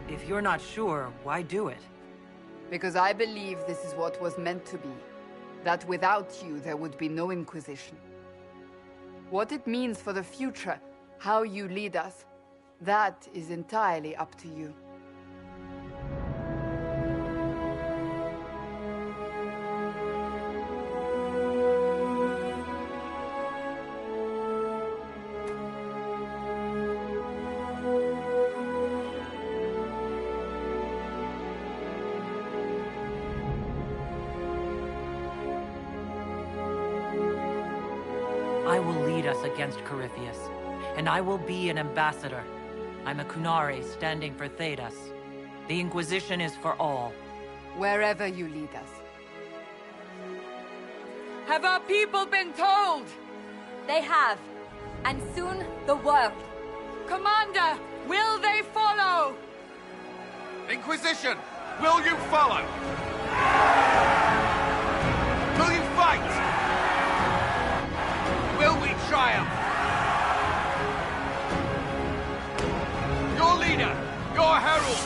If you're not sure, why do it? Because I believe this is what was meant to be. That without you, there would be no Inquisition. What it means for the future, how you lead us, that is entirely up to you. I will lead us against Corypheus, and I will be an ambassador. I'm a Kunari standing for Thedas. The Inquisition is for all. Wherever you lead us. Have our people been told? They have. And soon, the world. Commander, will they follow? Inquisition, will you follow? Will you fight? Will we triumph? Your leader, your herald,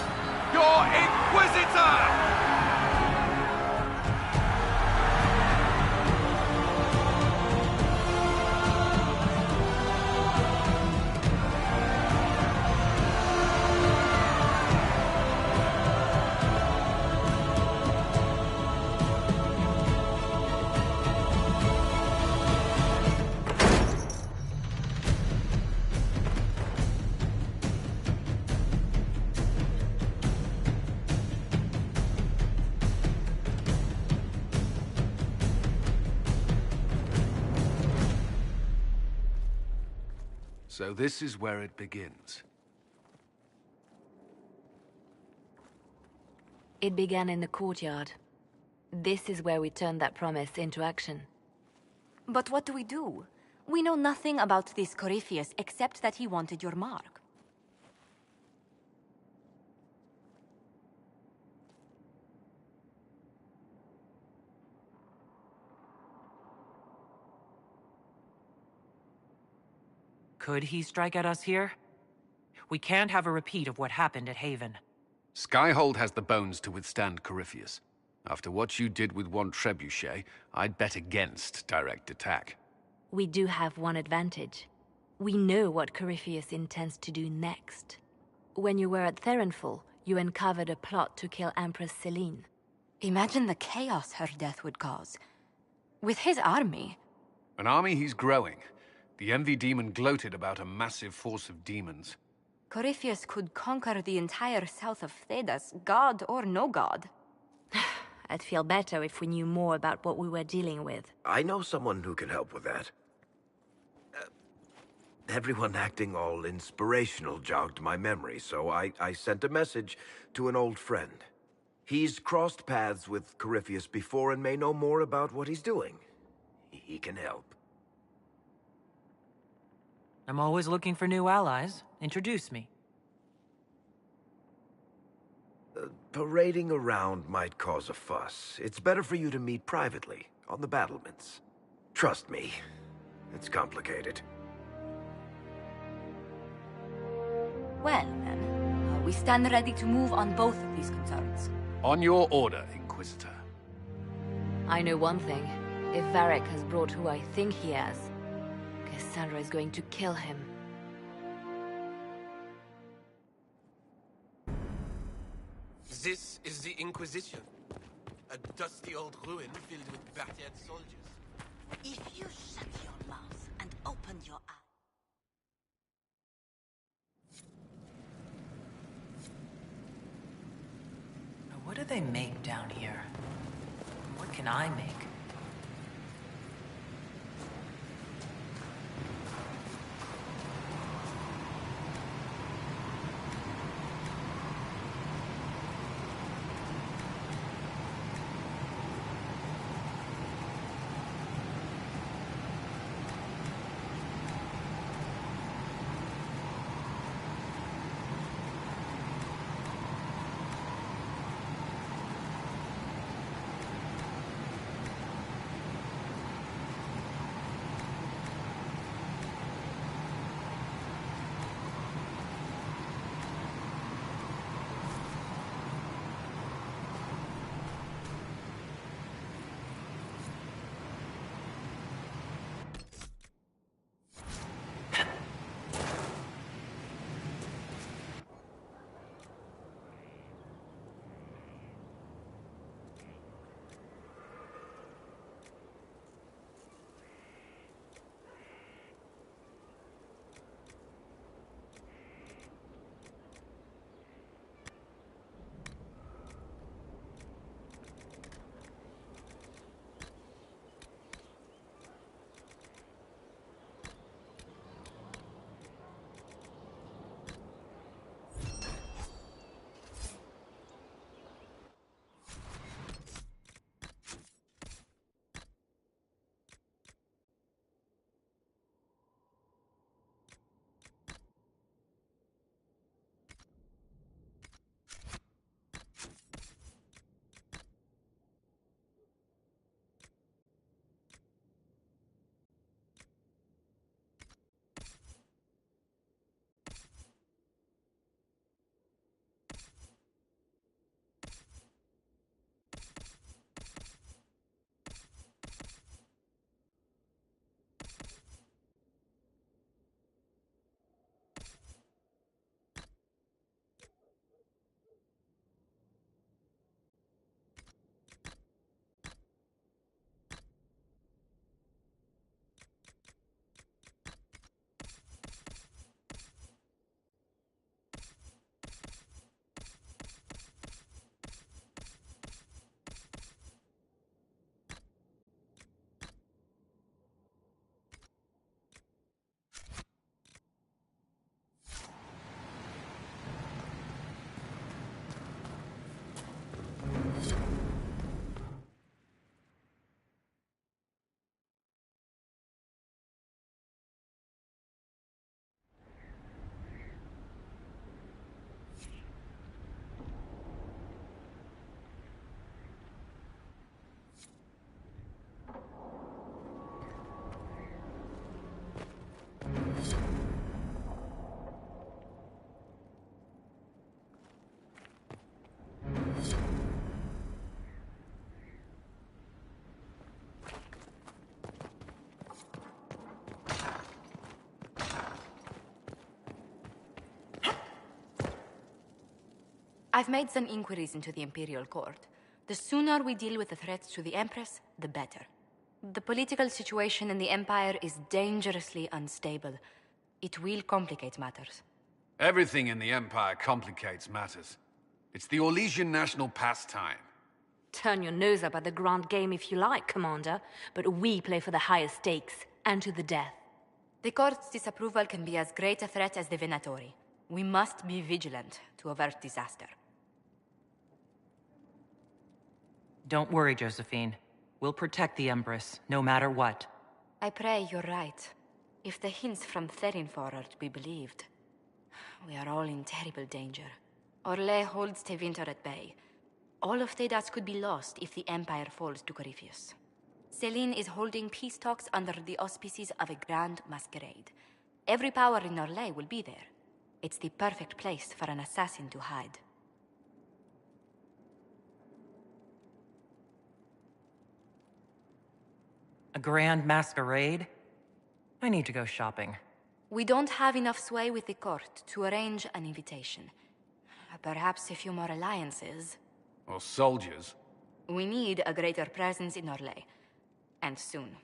your Inquisitor! So this is where it begins. It began in the courtyard. This is where we turned that promise into action. But what do we do? We know nothing about this Corypheus except that he wanted your mark. Could he strike at us here? We can't have a repeat of what happened at Haven. Skyhold has the bones to withstand Corypheus. After what you did with one trebuchet, I'd bet against direct attack. We do have one advantage. We know what Corypheus intends to do next. When you were at Therenfall, you uncovered a plot to kill Empress Celine. Imagine the chaos her death would cause. With his army. An army he's growing. The Envy Demon gloated about a massive force of demons. Corypheus could conquer the entire south of Thedas, god or no god. I'd feel better if we knew more about what we were dealing with. I know someone who can help with that. Everyone acting all inspirational jogged my memory, so I sent a message to an old friend. He's crossed paths with Corypheus before and may know more about what he's doing. He can help. I'm always looking for new allies. Introduce me. Parading around might cause a fuss. It's better for you to meet privately, on the battlements. Trust me, it's complicated. Well, then, we stand ready to move on both of these concerns. On your order, Inquisitor. I know one thing. If Varric has brought who I think he has, Cassandra is going to kill him. This is the Inquisition. A dusty old ruin filled with battered soldiers. If you shut your mouth and open your eyes. What do they make down here? What can I make? I've made some inquiries into the Imperial Court. The sooner we deal with the threats to the Empress, the better. The political situation in the Empire is dangerously unstable. It will complicate matters. Everything in the Empire complicates matters. It's the Orlesian national pastime. Turn your nose up at the grand game if you like, Commander, but we play for the highest stakes, and to the death. The Court's disapproval can be as great a threat as the Venatori. We must be vigilant to avert disaster. Don't worry, Josephine. We'll protect the Empress, no matter what. I pray you're right. If the hints from Therinfor are to be believed, we are all in terrible danger. Orlais holds Tevinter at bay. All of Thedas could be lost if the Empire falls to Corypheus. Celine is holding peace talks under the auspices of a grand masquerade. Every power in Orlais will be there. It's the perfect place for an assassin to hide. A grand masquerade? I need to go shopping. We don't have enough sway with the court to arrange an invitation. Perhaps a few more alliances. Or soldiers. We need a greater presence in Orlais. And soon.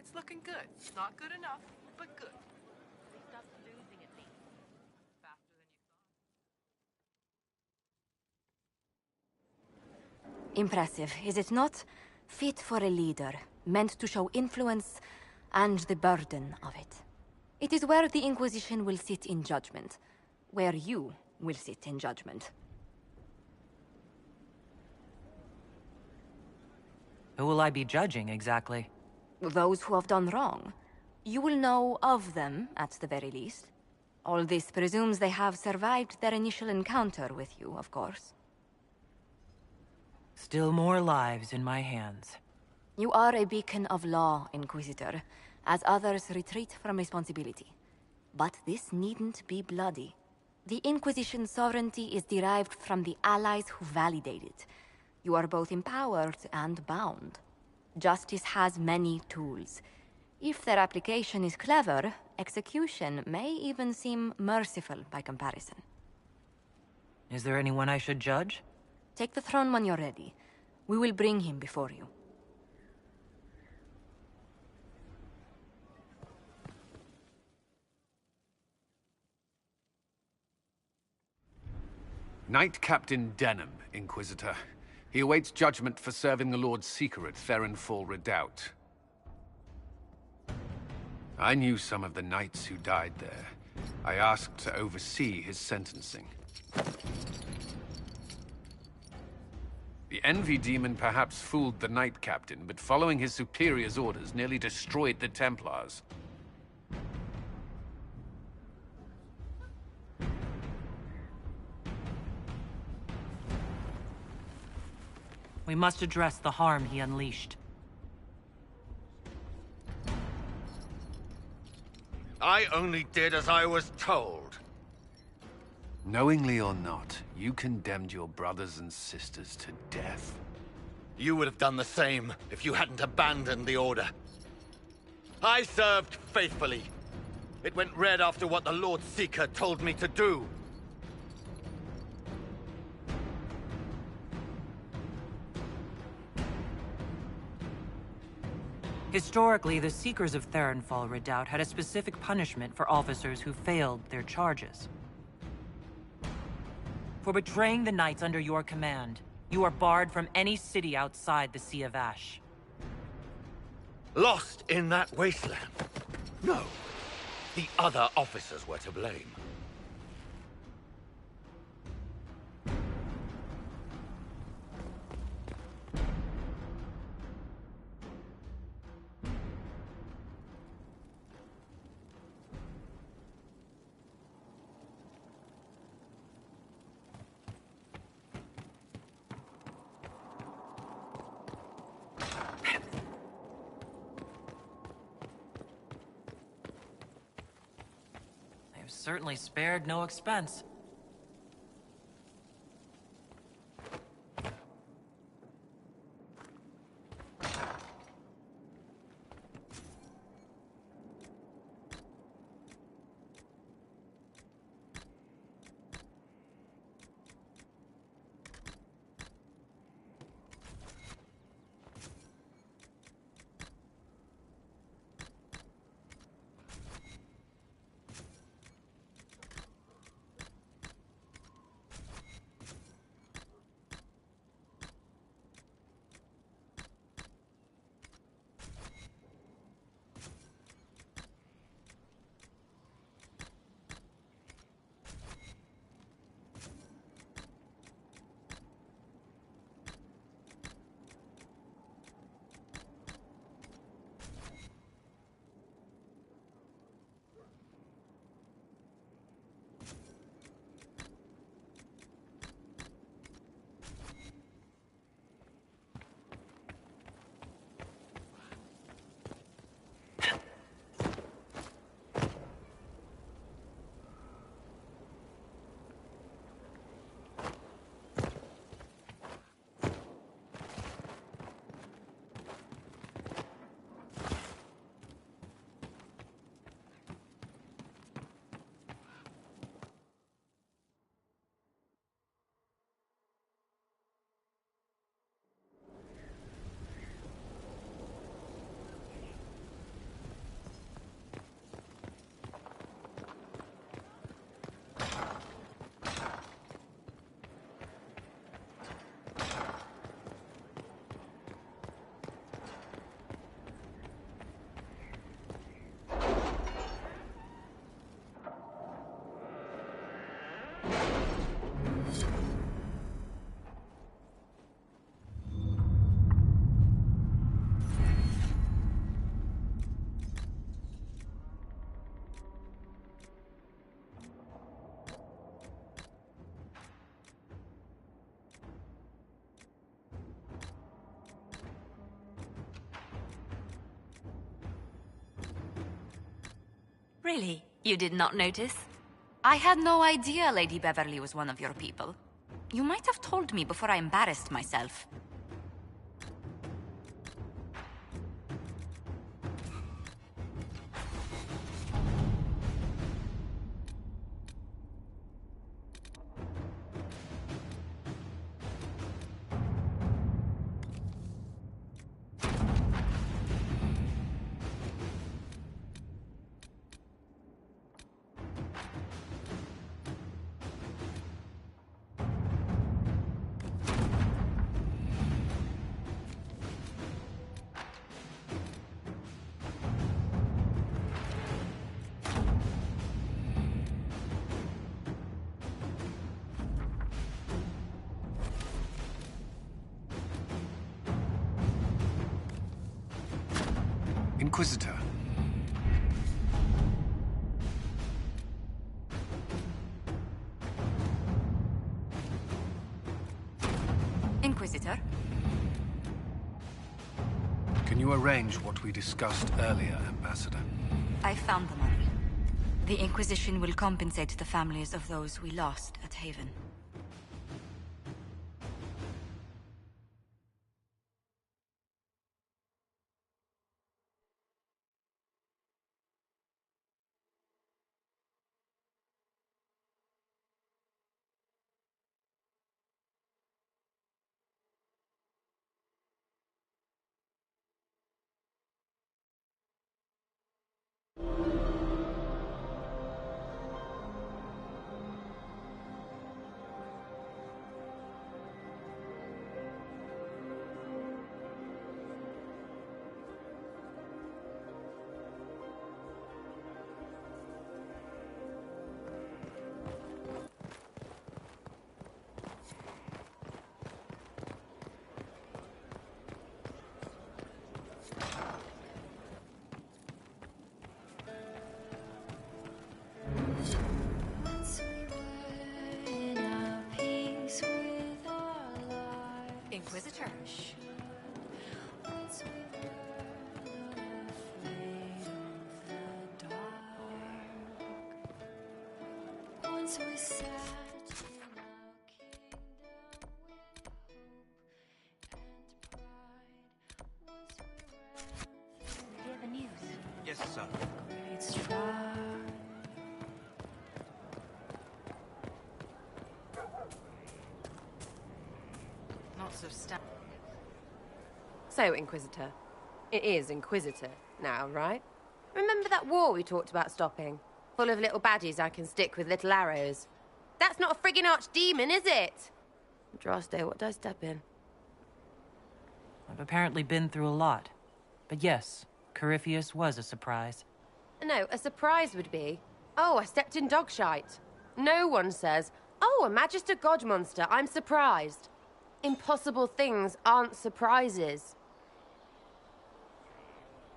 It's looking good. Not good enough, but good. Stop losing at me. Faster than you Impressive, is it not? Fit for a leader, meant to show influence and the burden of it. It is where the Inquisition will sit in judgment. Where you will sit in judgment. Who will I be judging, exactly? Those who have done wrong. You will know of them, at the very least. All this presumes they have survived their initial encounter with you, of course. Still more lives in my hands. You are a beacon of law, Inquisitor, as others retreat from responsibility. But this needn't be bloody. The Inquisition's sovereignty is derived from the allies who validate it. You are both empowered and bound. Justice has many tools. If their application is clever, execution may even seem merciful by comparison. Is there anyone I should judge? Take the throne when you're ready. We will bring him before you. Knight Captain Denham, Inquisitor. He awaits judgment for serving the Lord Seeker at Therinfall Redoubt. I knew some of the knights who died there. I asked to oversee his sentencing. The Envy Demon perhaps fooled the Knight Captain, but following his superior's orders nearly destroyed the Templars. We must address the harm he unleashed. I only did as I was told. Knowingly or not, you condemned your brothers and sisters to death. You would have done the same if you hadn't abandoned the Order. I served faithfully. It went red after what the Lord Seeker told me to do. Historically, the Seekers of Therenfall Redoubt had a specific punishment for officers who failed their charges. For betraying the knights under your command, you are barred from any city outside the Sea of Ash. Lost in that wasteland? No. The other officers were to blame. They've certainly spared no expense. Really? You did not notice? I had no idea Lady Beverly was one of your people. You might have told me before I embarrassed myself. Inquisitor. Inquisitor? Can you arrange what we discussed earlier, Ambassador? I found the money. The Inquisition will compensate the families of those we lost at Haven. Inquisitor. Hear the news? Yes, sir. Not so So, Inquisitor. It is Inquisitor now, right? Remember that war we talked about stopping? Full of little baddies I can stick with little arrows. That's not a friggin' archdemon, is it? Droste, what did I step in? I've apparently been through a lot. But yes, Corypheus was a surprise. No, a surprise would be, oh, I stepped in dog shite. No one says, oh, a Magister God monster, I'm surprised. Impossible things aren't surprises.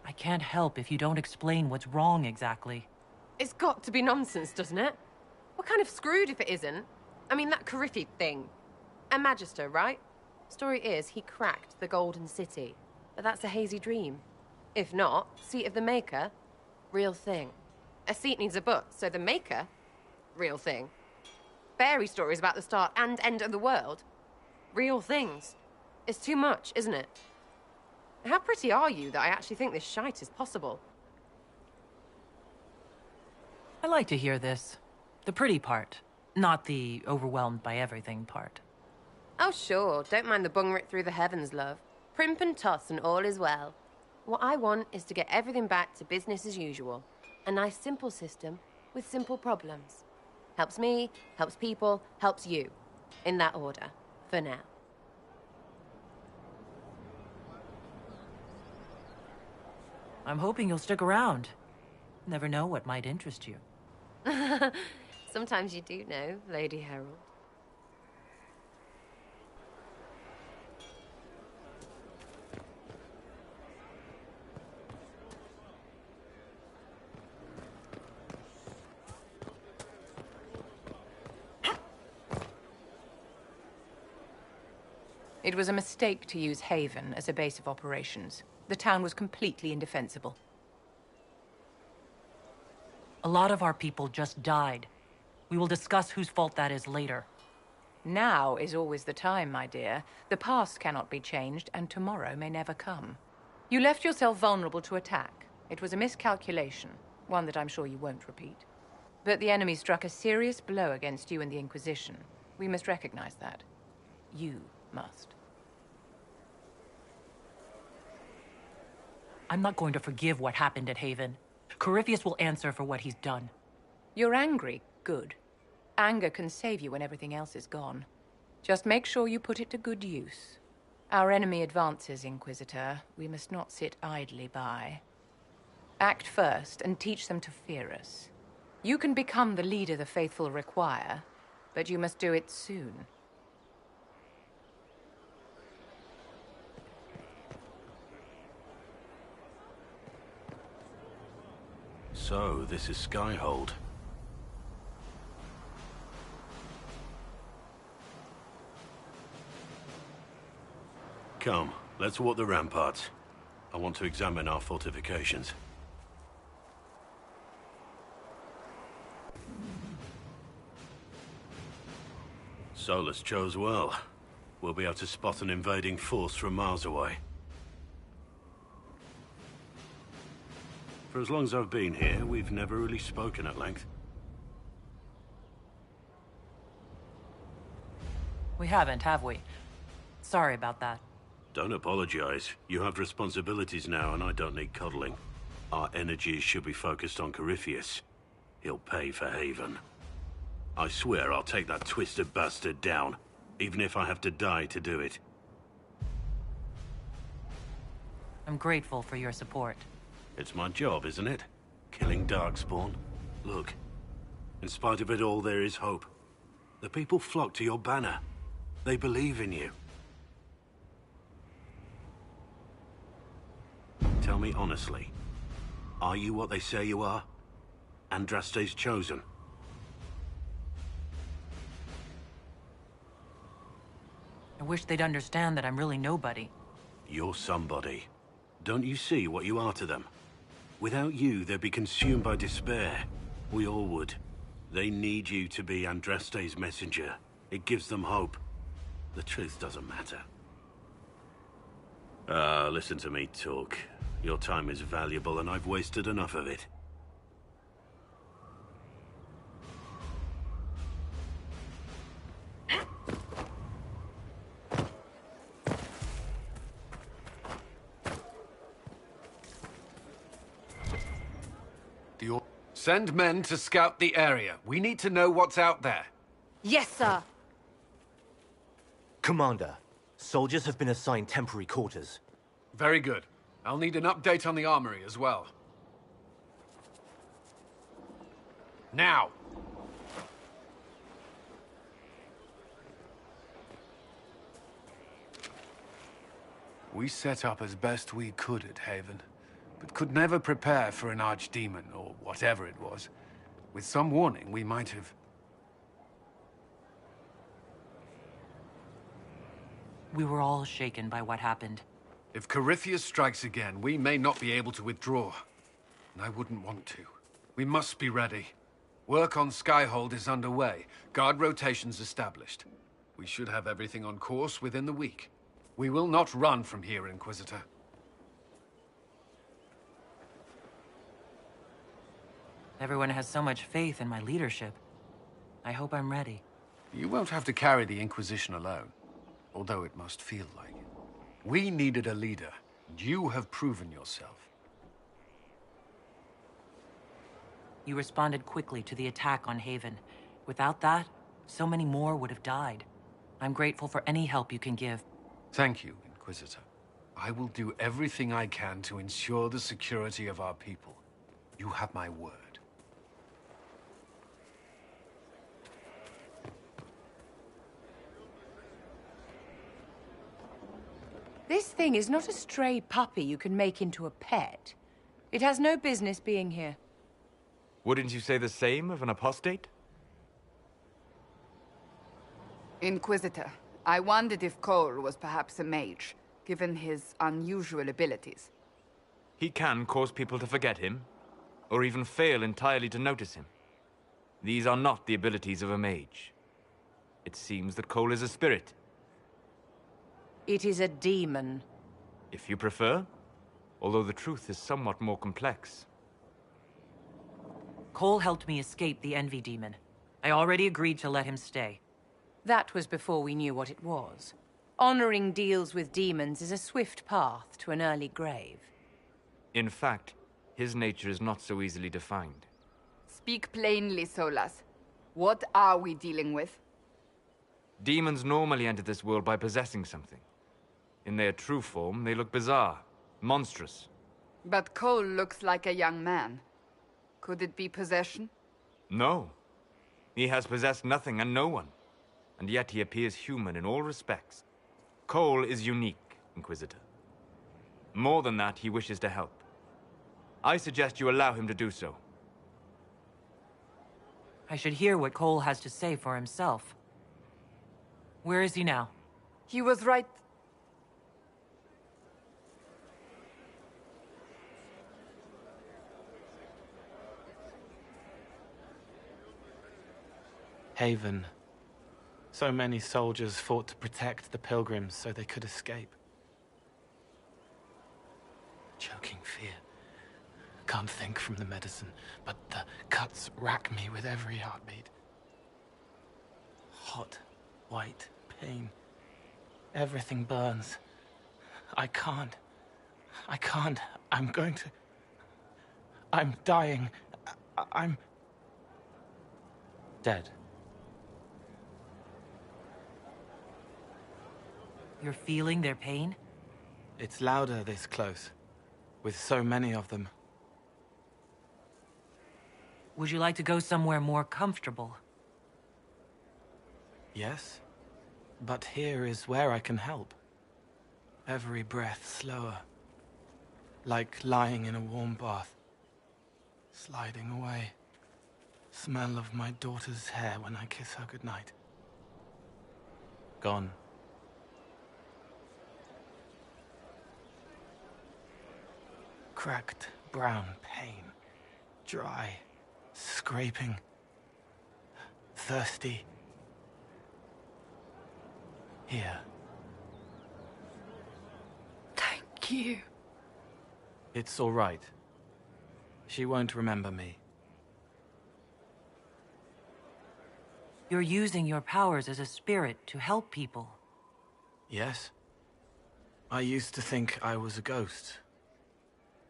I can't help if you don't explain what's wrong exactly. It's got to be nonsense, doesn't it? We're kind of screwed if it isn't. I mean, that Corypheus thing. A Magister, right? Story is, he cracked the Golden City. But that's a hazy dream. If not, seat of the Maker, real thing. A seat needs a butt, so the Maker, real thing. Fairy stories about the start and end of the world, real things. It's too much, isn't it? How pretty are you that I actually think this shite is possible? I like to hear this. The pretty part, not the overwhelmed by everything part. Oh, sure. Don't mind the bung ripped through the heavens, love. Primp and toss and all is well. What I want is to get everything back to business as usual. A nice, simple system with simple problems. Helps me, helps people, helps you. In that order. For now. I'm hoping you'll stick around. Never know what might interest you. Sometimes you do know, Lady Herald. It was a mistake to use Haven as a base of operations. The town was completely indefensible. A lot of our people just died. We will discuss whose fault that is later. Now is always the time, my dear. The past cannot be changed, and tomorrow may never come. You left yourself vulnerable to attack. It was a miscalculation, one that I'm sure you won't repeat. But the enemy struck a serious blow against you and the Inquisition. We must recognize that. You must. I'm not going to forgive what happened at Haven. Corypheus will answer for what he's done. You're angry. Good. Anger can save you when everything else is gone. Just make sure you put it to good use. Our enemy advances, Inquisitor. We must not sit idly by. Act first and teach them to fear us. You can become the leader the faithful require, but you must do it soon. So, this is Skyhold. Come, let's walk the ramparts. I want to examine our fortifications. Solus chose well. We'll be able to spot an invading force from miles away. For as long as I've been here, we've never really spoken at length. We haven't, have we? Sorry about that. Don't apologize. You have responsibilities now, and I don't need coddling. Our energies should be focused on Corypheus. He'll pay for Haven. I swear I'll take that twisted bastard down, even if I have to die to do it. I'm grateful for your support. It's my job, isn't it? Killing Darkspawn. Look, in spite of it all, there is hope. The people flock to your banner. They believe in you. Tell me honestly, are you what they say you are? Andraste's chosen? I wish they'd understand that I'm really nobody. You're somebody. Don't you see what you are to them? Without you, they'd be consumed by despair. We all would. They need you to be Andraste's messenger. It gives them hope. The truth doesn't matter. Listen to me talk. Your time is valuable, and I've wasted enough of it. Send men to scout the area. We need to know what's out there. Yes, sir. Commander, soldiers have been assigned temporary quarters. Very good. I'll need an update on the armory as well. Now! We set up as best we could at Haven, but could never prepare for an archdemon, or whatever it was. With some warning, we might have... We were all shaken by what happened. If Corypheus strikes again, we may not be able to withdraw. And I wouldn't want to. We must be ready. Work on Skyhold is underway. Guard rotations established. We should have everything on course within the week. We will not run from here, Inquisitor. Everyone has so much faith in my leadership. I hope I'm ready. You won't have to carry the Inquisition alone, although it must feel like it. We needed a leader, and you have proven yourself. You responded quickly to the attack on Haven. Without that, so many more would have died. I'm grateful for any help you can give. Thank you, Inquisitor. I will do everything I can to ensure the security of our people. You have my word. This thing is not a stray puppy you can make into a pet. It has no business being here. Wouldn't you say the same of an apostate? Inquisitor, I wondered if Cole was perhaps a mage, given his unusual abilities. He can cause people to forget him, or even fail entirely to notice him. These are not the abilities of a mage. It seems that Cole is a spirit. It is a demon. If you prefer, although the truth is somewhat more complex. Cole helped me escape the Envy Demon. I already agreed to let him stay. That was before we knew what it was. Honoring deals with demons is a swift path to an early grave. In fact, his nature is not so easily defined. Speak plainly, Solas. What are we dealing with? Demons normally enter this world by possessing something. In their true form, they look bizarre, monstrous. But Cole looks like a young man. Could it be possession? No. He has possessed nothing and no one. And yet he appears human in all respects. Cole is unique, Inquisitor. More than that, he wishes to help. I suggest you allow him to do so. I should hear what Cole has to say for himself. Where is he now? He was right. Haven. So many soldiers fought to protect the pilgrims so they could escape. Choking fear. Can't think from the medicine, but the cuts rack me with every heartbeat. Hot, white pain. Everything burns. I can't. I'm going to... I'm dying. I'm... dead. You're feeling their pain? It's louder this close, with so many of them. Would you like to go somewhere more comfortable? Yes, but here is where I can help. Every breath slower, like lying in a warm bath, sliding away. Smell of my daughter's hair when I kiss her goodnight. Gone. Cracked brown pain, dry, scraping, thirsty. Here. Thank you. It's all right. She won't remember me. You're using your powers as a spirit to help people. Yes. I used to think I was a ghost.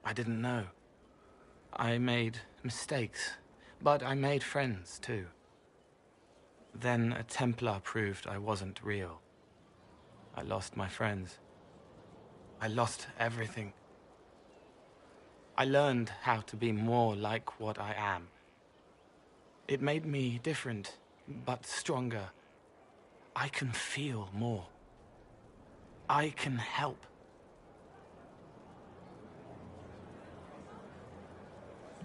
I didn't know. I made mistakes, but I made friends too. Then a Templar proved I wasn't real. I lost my friends. I lost everything. I learned how to be more like what I am. It made me different, but stronger. I can feel more. I can help.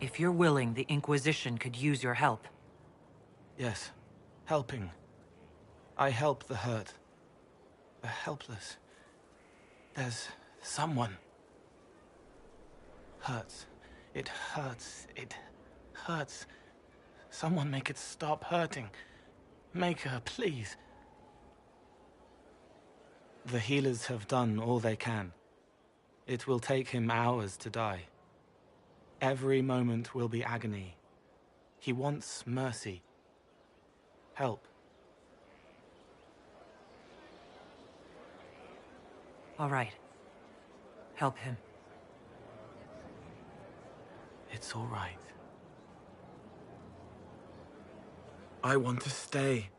If you're willing, the Inquisition could use your help. Yes, helping. I help the hurt. The helpless. There's someone. Hurts. It hurts. It hurts. Someone make it stop hurting. Make her, please. The healers have done all they can. It will take him hours to die. Every moment will be agony. He wants mercy. Help. All right. Help him. It's all right. I want to stay.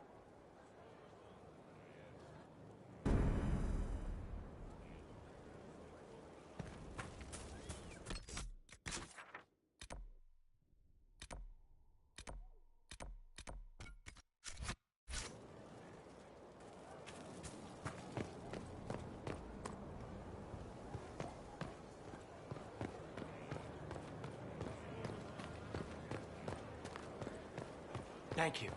Thank you.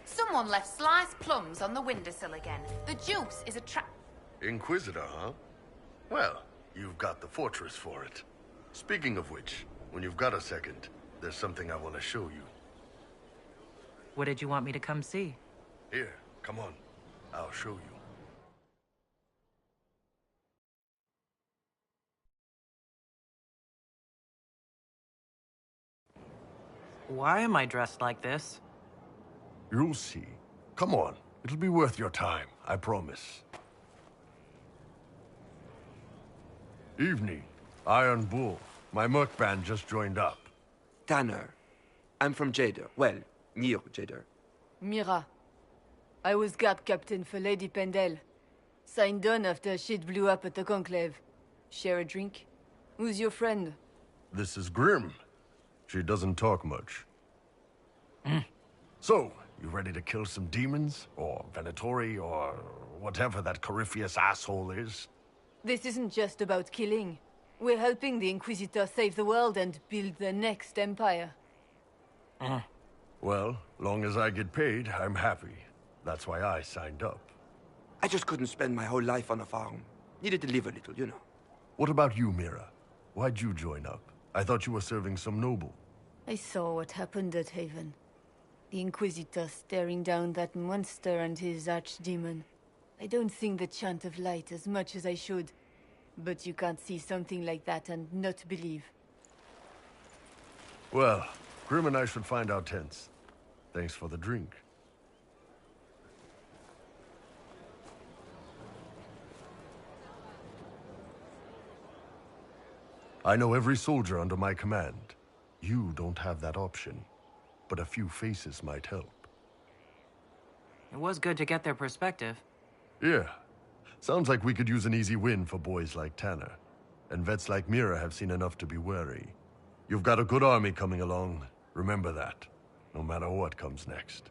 Someone left sliced plums on the windowsill again. The juice is a trap. Inquisitor, huh? Well, you've got the fortress for it. Speaking of which, when you've got a second, there's something I want to show you. What did you want me to come see? Here, come on. I'll show you. Why am I dressed like this? You'll see. Come on. It'll be worth your time, I promise. Evening. Iron Bull. My merc band just joined up. Tanner. I'm from Jader. Well, near Jader. Mira. I was guard captain for Lady Pendel. Signed on after shit blew up at the Conclave. Share a drink? Who's your friend? This is Grim. She doesn't talk much. So, you ready to kill some demons? Or Venatori? Or whatever that Corypheus asshole is? This isn't just about killing. We're helping the Inquisitor save the world and build the next empire. Well, long as I get paid, I'm happy. That's why I signed up. I just couldn't spend my whole life on a farm. Needed to live a little, you know. What about you, Mira? Why'd you join up? I thought you were serving some noble. I saw what happened at Haven. The Inquisitor staring down that monster and his archdemon. I don't think the Chant of Light as much as I should. But you can't see something like that and not believe. Well, Grim and I should find our tents. Thanks for the drink. I know every soldier under my command. You don't have that option, but a few faces might help. It was good to get their perspective. Yeah. Sounds like we could use an easy win for boys like Tanner. And vets like Mira have seen enough to be wary. You've got a good army coming along. Remember that, no matter what comes next.